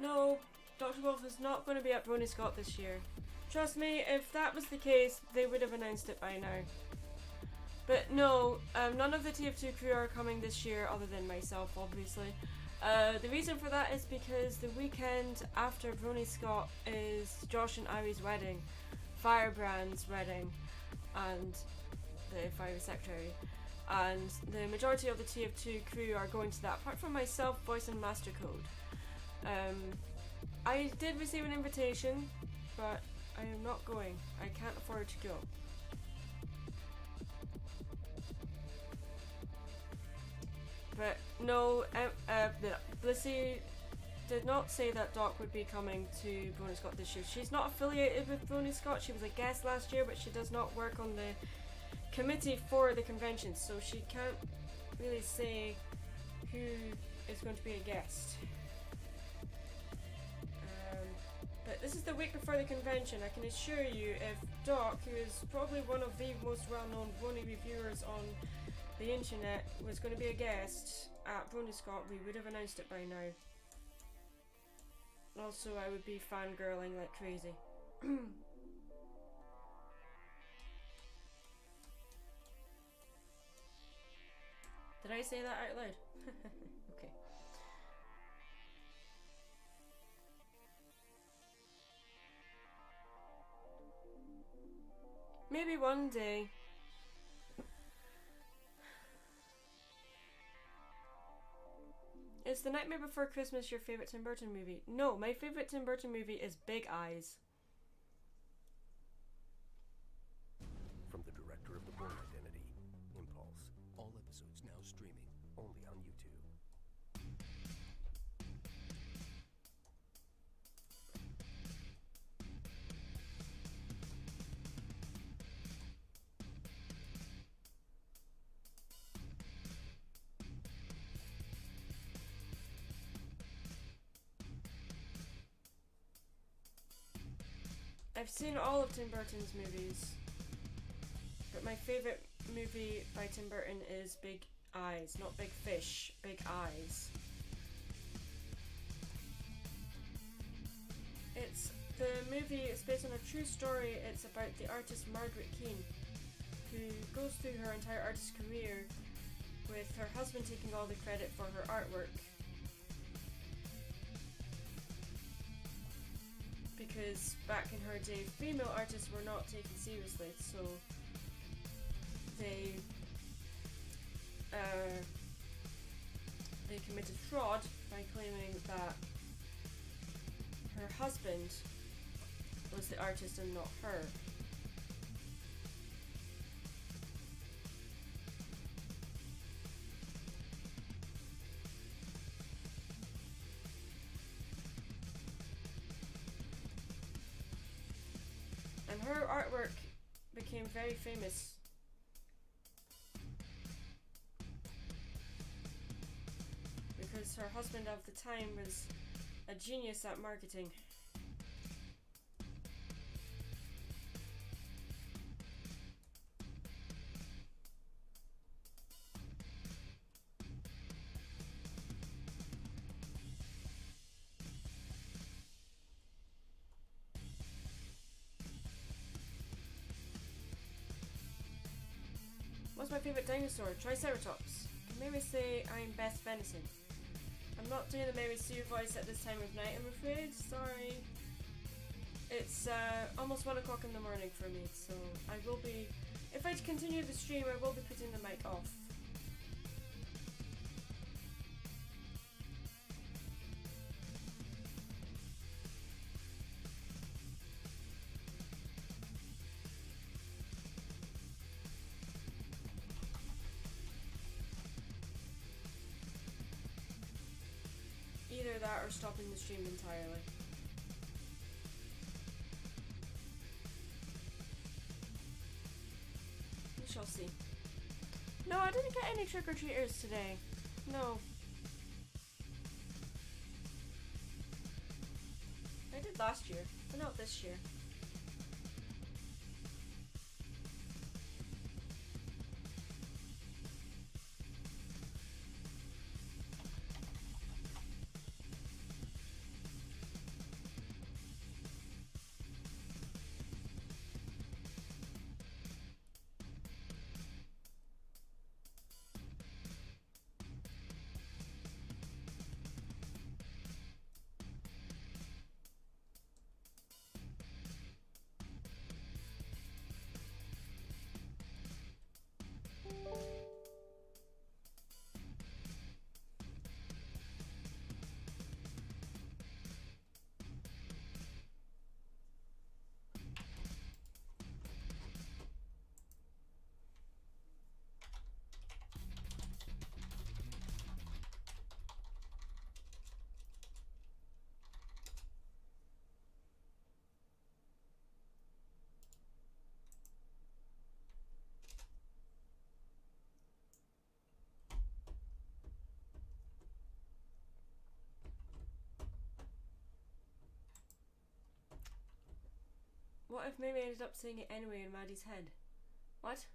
No, Dr. Wolf is not going to be at Brony Scott this year. Trust me, if that was the case, they would have announced it by now. But no, none of the TF2 crew are coming this year other than myself, obviously. The reason for that is because the weekend after Brony Scott is Josh and Irie's wedding, Firebrand's wedding, and the Fire Secretary. And the majority of the TF2 crew are going to that, apart from myself, Voice and Master Code. I did receive an invitation, but I am not going. I can't afford to go. But no, Blissy did not say that Doc would be coming to Brony Scott this year. She's not affiliated with Brony Scott. She was a guest last year, but she does not work on the committee for the convention, so she can't really say who is going to be a guest. But this is the week before the convention. I can assure you, if Doc, who is probably one of the most well-known Brony reviewers on the internet, was going to be a guest at Brony Scott, we would have announced it by now. Also, I would be fangirling like crazy. Did I say that out loud? Okay. Maybe one day. Is The Nightmare Before Christmas your favourite Tim Burton movie? No, my favourite Tim Burton movie is Big Eyes. From the director of The Born Identity, Impulse. All episodes now streaming, only on YouTube. I've seen all of Tim Burton's movies, but my favourite movie by Tim Burton is Big Eyes, not Big Fish, Big Eyes. The movie is based on a true story. It's about the artist Margaret Keane, who goes through her entire artist career with her husband taking all the credit for her artwork. Because back in her day, female artists were not taken seriously, so they committed fraud by claiming that her husband was the artist and not her. And her artwork became very famous. Because her husband of the time was a genius at marketing. What's my favourite dinosaur? Triceratops. Maybe say I'm Beth Venison. I'm not doing the Mary Sue voice at this time of night, I'm afraid. Sorry. It's almost 1 o'clock in the morning for me, so I will be... If I continue the stream, I will be putting the mic off. Either that or stopping the stream entirely. We shall see. No, I didn't get any trick-or-treaters today. No. I did last year, but not this year. What if Mimi ended up saying it anyway in Maddie's head? What?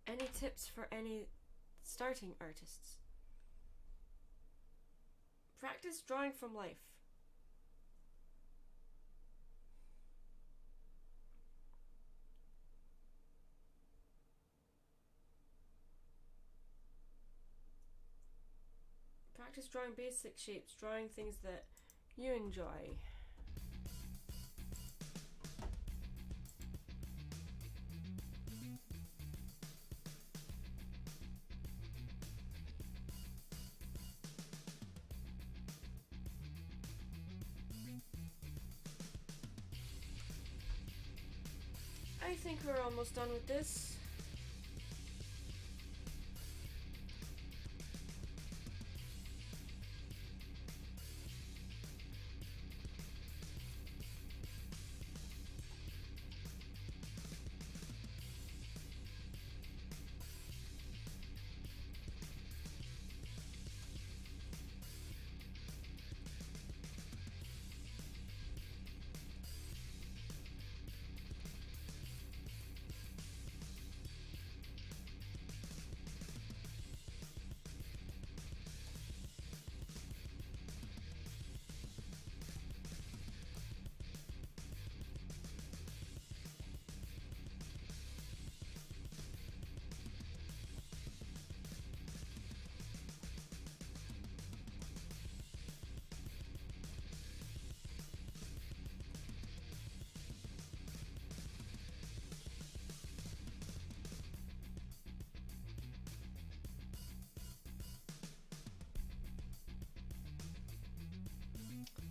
Any tips for any starting artists? Practice drawing from life. Practice drawing basic shapes, drawing things that you enjoy. I think we're almost done with this.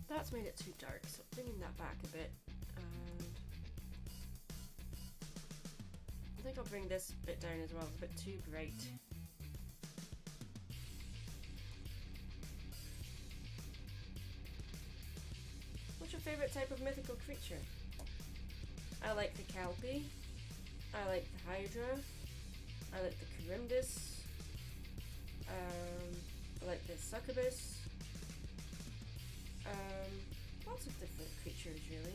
That's made it too dark, so bringing that back a bit. And I think I'll bring this bit down as well, it's a bit too bright. What's your favourite type of mythical creature? I like the Kelpie, I like the Hydra, I like the Charybdis, I like the Succubus. Lots of different creatures, really.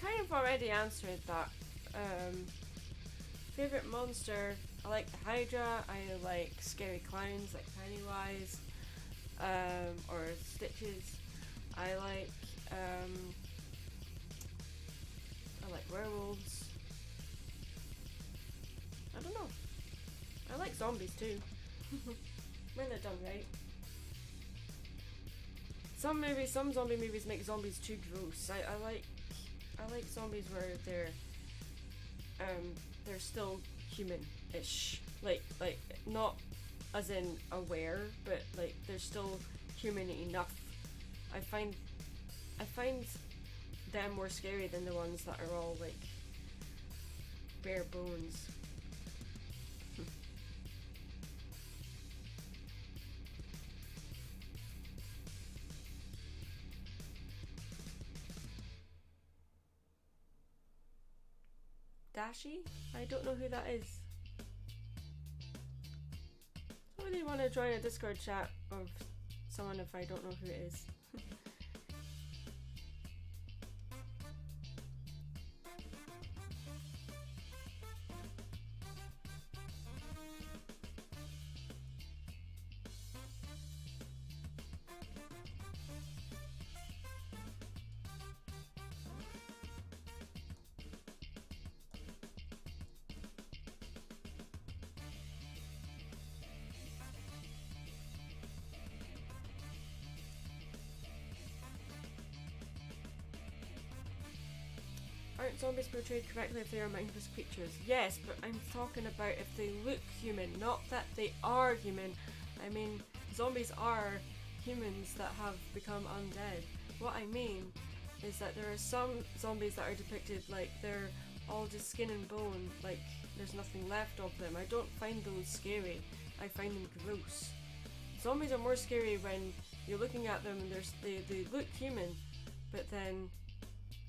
Kind of already answered that. Favorite monster, I like the Hydra, I like scary clowns like Pennywise, or Stitches. I like werewolves. I don't know. I like zombies too. When they're done right. Some zombie movies make zombies too gross. I like zombies where they're still human-ish. Like not as in aware, but like they're still human enough. I find them more scary than the ones that are all like bare bones. Dashi? I don't know who that is. I don't really want to join a Discord chat of someone if I don't know who it is. aren't zombies portrayed correctly if they are mindless creatures? Yes, but I'm talking about if they look human, not that they are human. I mean, zombies are humans that have become undead. What I mean is that there are some zombies that are depicted like they're all just skin and bone, like there's nothing left of them. I don't find those scary. I find them gross. Zombies are more scary when you're looking at them and they look human, but then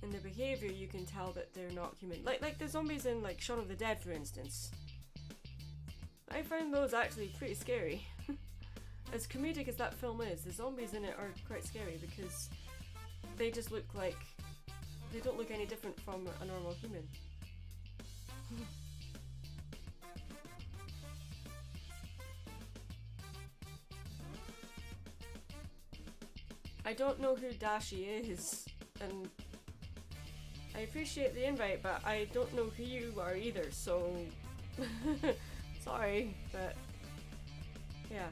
in their behaviour you can tell that they're not human. Like the zombies in like Shaun of the Dead, for instance. I find those actually pretty scary. As comedic as that film is, the zombies in it are quite scary because they just look like they don't look any different from a normal human. I don't know who Dashi is, and I appreciate the invite, but I don't know who you are either, so sorry, but yeah.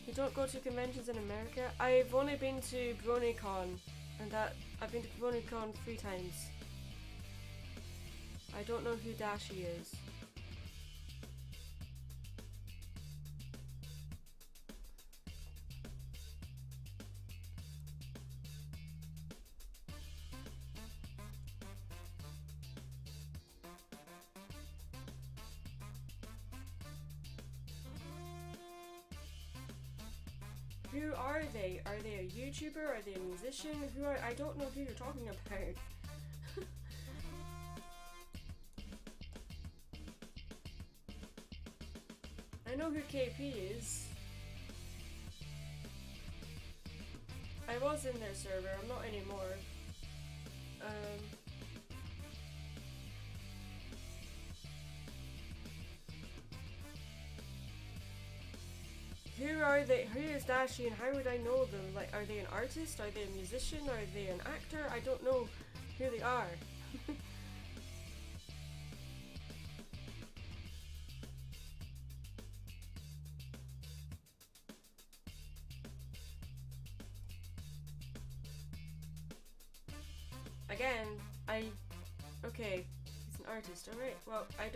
You don't go to conventions in America? I've only been to BronyCon, and I've been to BronyCon 3 times. I don't know who Dashi is. Who are they? Are they a YouTuber? Are they a musician? I don't know who you're talking about. I know who KP is. I was in their server, I'm not anymore. Who are they? Who is Dashi and how would I know them? Like, are they an artist? Are they a musician? Are they an actor? I don't know who they are. Again, okay, he's an artist, alright, well, I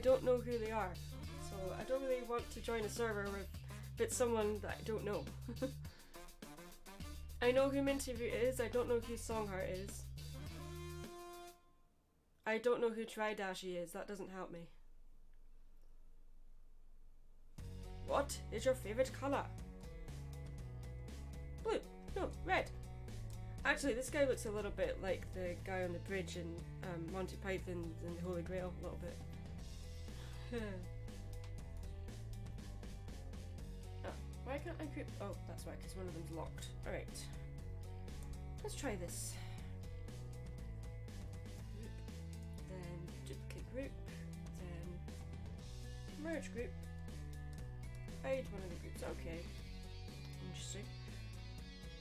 don't know who they are, so I don't really want to join a server with it's someone that I don't know. I know who Minty is, I don't know who Songheart is. I don't know who Tridashi is, that doesn't help me. What is your favourite colour? Blue, no, red. Actually, this guy looks a little bit like the guy on the bridge in Monty Python and the Holy Grail, a little bit. Oh, why can't I group? Oh, that's right, because one of them's locked. Alright. Let's try this. Group, then duplicate group, then merge group. Hide one of the groups, okay. Interesting.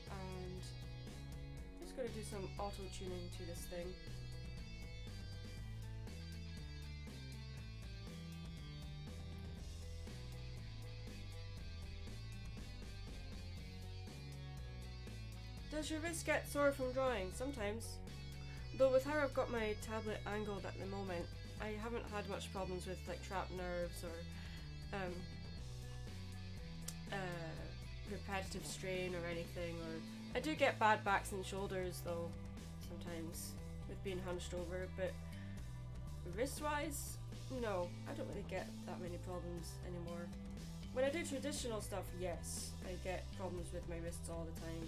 And just going to do some auto tuning to this thing. Does your wrist get sore from drawing? Sometimes. Though with how I've got my tablet angled at the moment, I haven't had much problems with like trapped nerves or repetitive strain or anything, or I do get bad backs and shoulders though sometimes with being hunched over, but wrist wise, no, I don't really get that many problems anymore. When I do traditional stuff, yes, I get problems with my wrists all the time.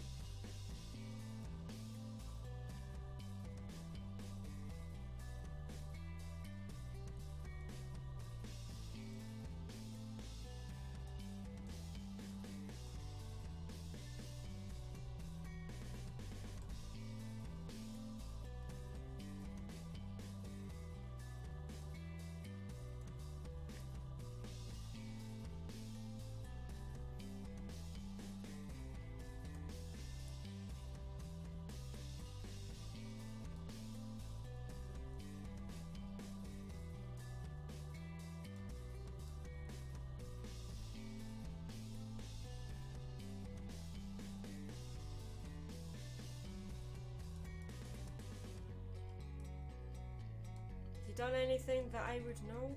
you done anything that I would know?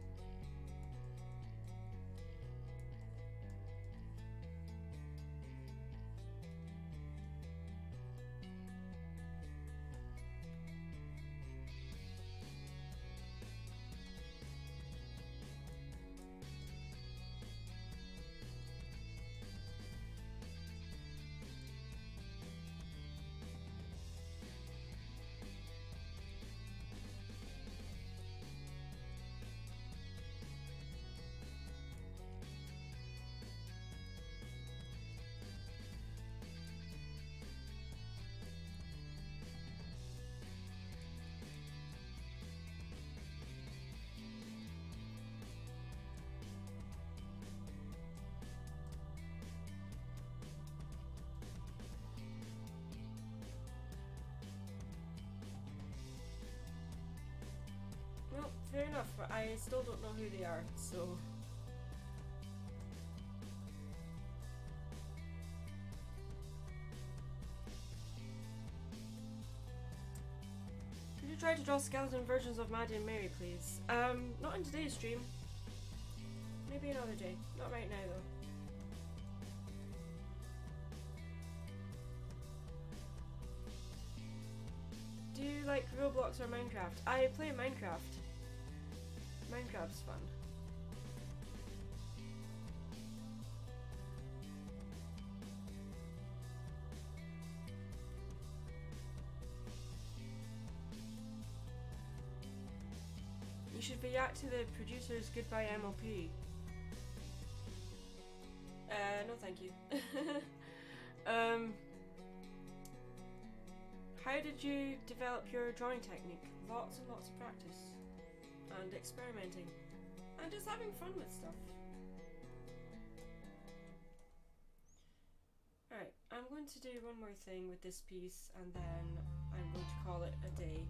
Well, fair enough, but I still don't know who they are, so... Could you try to draw skeleton versions of Maddie and Mary, please? Not in today's stream. Maybe another day. Not right now, though. Do you like Roblox or Minecraft? I play Minecraft. Minecraft's fun. You should react to the producer's Goodbye MLP. No thank you. How did you develop your drawing technique? Lots and lots of practice. And experimenting. And just having fun with stuff. Alright, I'm going to do one more thing with this piece and then I'm going to call it a day.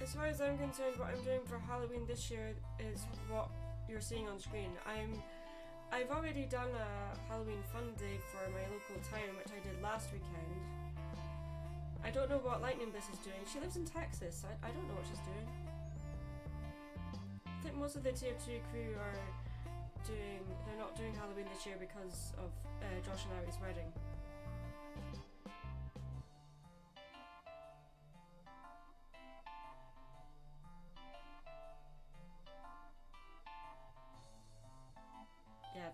As far as I'm concerned, what I'm doing for Halloween this year is what you're seeing on screen. I've already done a Halloween fun day for my local town, which I did last weekend. I don't know what Lightning Bliss is doing. She lives in Texas. I don't know what she's doing. I think most of the tier 2 crew they're not doing Halloween this year because of Josh and Ari's wedding. Yeah,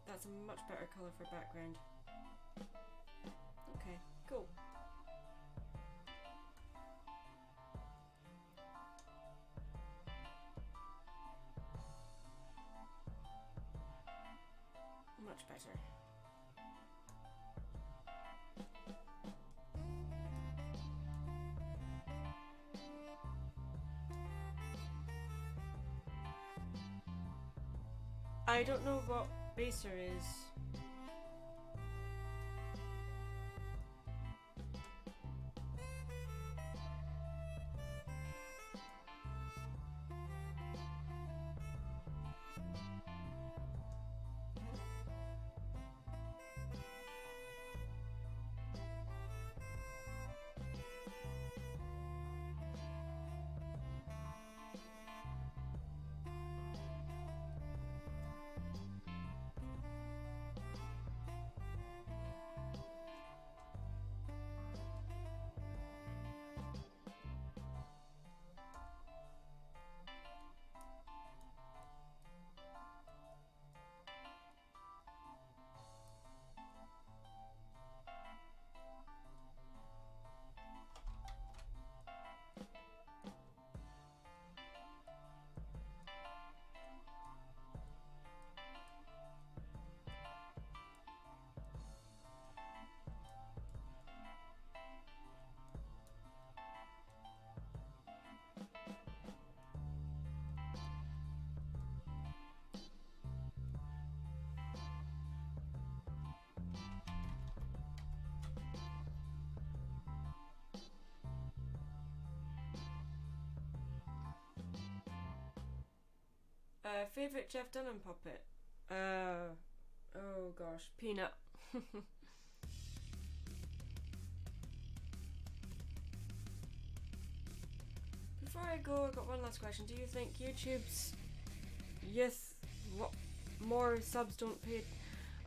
that's a much better colour for background. Okay, cool. Much better. I don't know what baser is. Favorite Jeff Dunham puppet? Oh gosh, Peanut. Before I go, I got one last question. Do you think YouTube's more subs don't pay?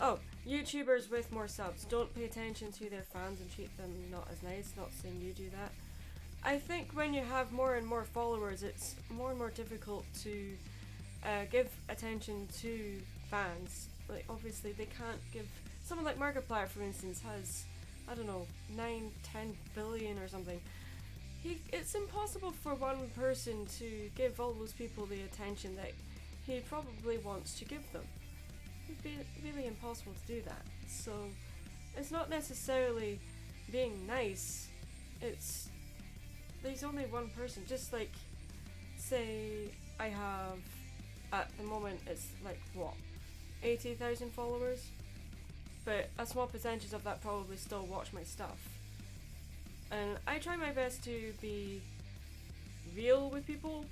Oh, YouTubers with more subs don't pay attention to their fans and treat them not as nice. Not saying you do that. I think when you have more and more followers, it's more and more difficult to give attention to fans. Like, obviously, they can't give. Someone like Markiplier, for instance, has, I don't know, 9, 10 billion or something. It's impossible for one person to give all those people the attention that he probably wants to give them. It'd be really impossible to do that. So, it's not necessarily being nice. It's there's only one person. Just like, say, I have at the moment it's like what, 80,000 followers, but a small percentage of that probably still watch my stuff. And I try my best to be real with people.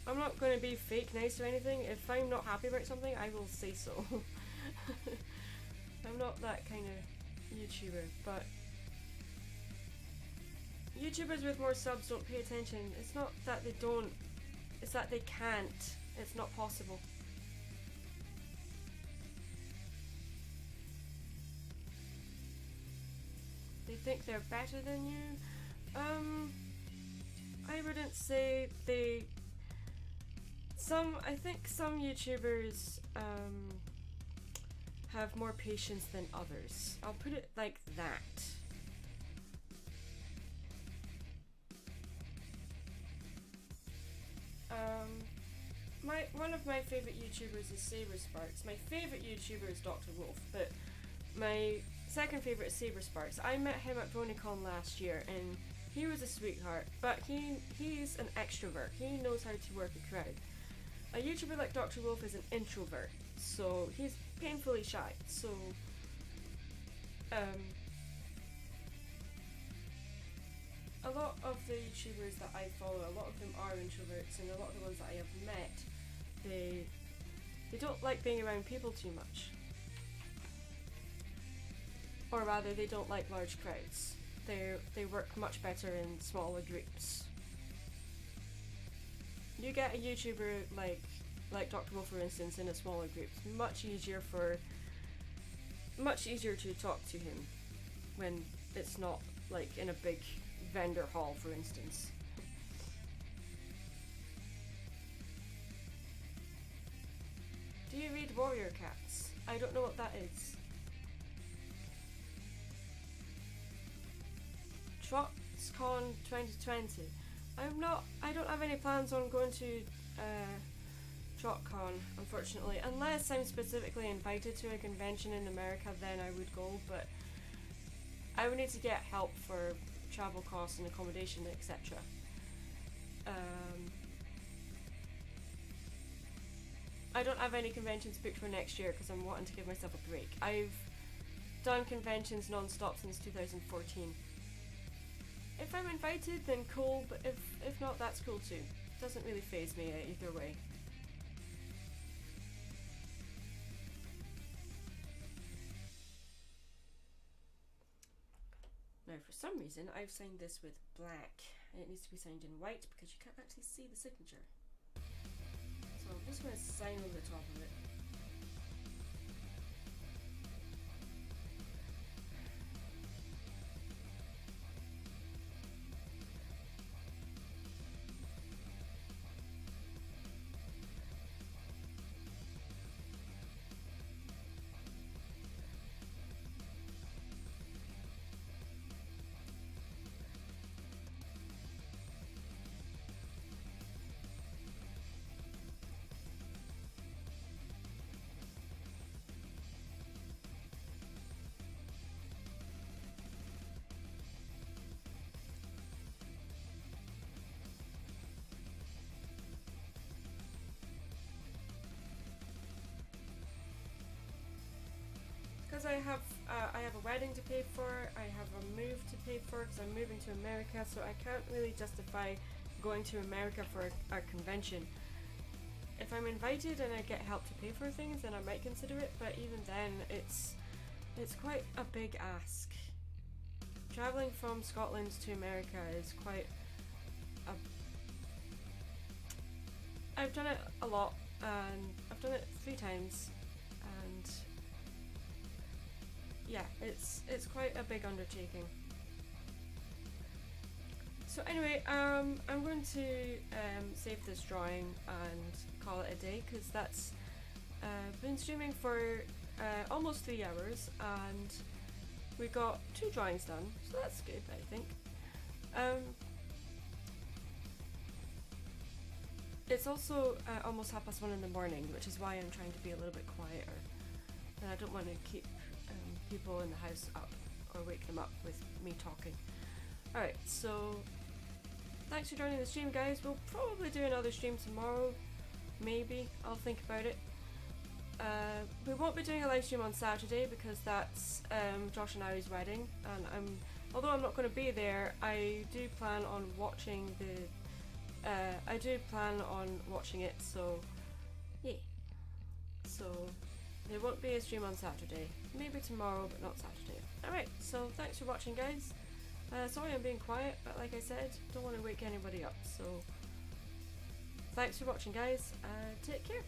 I'm not going to be fake nice or anything. If I'm not happy about something, I will say so. I'm not that kind of YouTuber, but YouTubers with more subs don't pay attention. It's not that they don't, it's that they can't. It's not possible. They think they're better than you. I wouldn't say they. I think some YouTubers have more patience than others. I'll put it like that. One of my favorite YouTubers is SaberSparks. My favorite YouTuber is Dr. Wolf, but my second favorite is SaberSparks. I met him at BronyCon last year, and he was a sweetheart, but he's an extrovert. He knows how to work a crowd. A YouTuber like Dr. Wolf is an introvert, so he's painfully shy. So, a lot of the YouTubers that I follow, a lot of them are introverts, and a lot of the ones that I have met, they don't like being around people too much. Or rather, they don't like large crowds. They work much better in smaller groups. You get a YouTuber like Dr. Wolf, for instance, in a smaller group. It's much easier to talk to him when it's not like in a big vendor hall, for instance. Do you read Warrior Cats? I don't know what that is. TrotsCon 2020. I don't have any plans on going to TrotCon, unfortunately, unless I'm specifically invited to a convention in America. Then I would go, but I would need to get help for travel costs and accommodation, etc. I don't have any conventions booked for next year because I'm wanting to give myself a break. I've done conventions non-stop since 2014. If I'm invited, then cool, but if not, that's cool too. Doesn't really faze me either way. Now, for some reason, I've signed this with black, and it needs to be signed in white because you can't actually see the signature. So I'm just going to sign over the top of it. Because I have a wedding to pay for, I have a move to pay for because I'm moving to America, so I can't really justify going to America for a convention. if I'm invited and I get help to pay for things, then I might consider it, but even then, it's quite a big ask. Traveling from Scotland to America is quite a... I've done it a lot, and I've done it 3 times, and yeah, it's quite a big undertaking. So anyway, I'm going to save this drawing and call it a day, because that's been streaming for almost 3 hours, and we got 2 drawings done, so that's good, I think. It's also almost 1:30 in the morning, which is why I'm trying to be a little bit quieter, and I don't want to keep people in the house up or wake them up with me talking. Alright, so thanks for joining the stream, guys. We'll probably do another stream tomorrow, maybe. I'll think about it. We won't be doing a live stream on Saturday because that's Josh and Ari's wedding, and although I'm not going to be there, I do plan on watching it, so yeah. So there won't be a stream on Saturday. Maybe tomorrow, but not Saturday. Alright, so thanks for watching, guys. Sorry I'm being quiet, but like I said, don't want to wake anybody up, so thanks for watching, guys. Take care.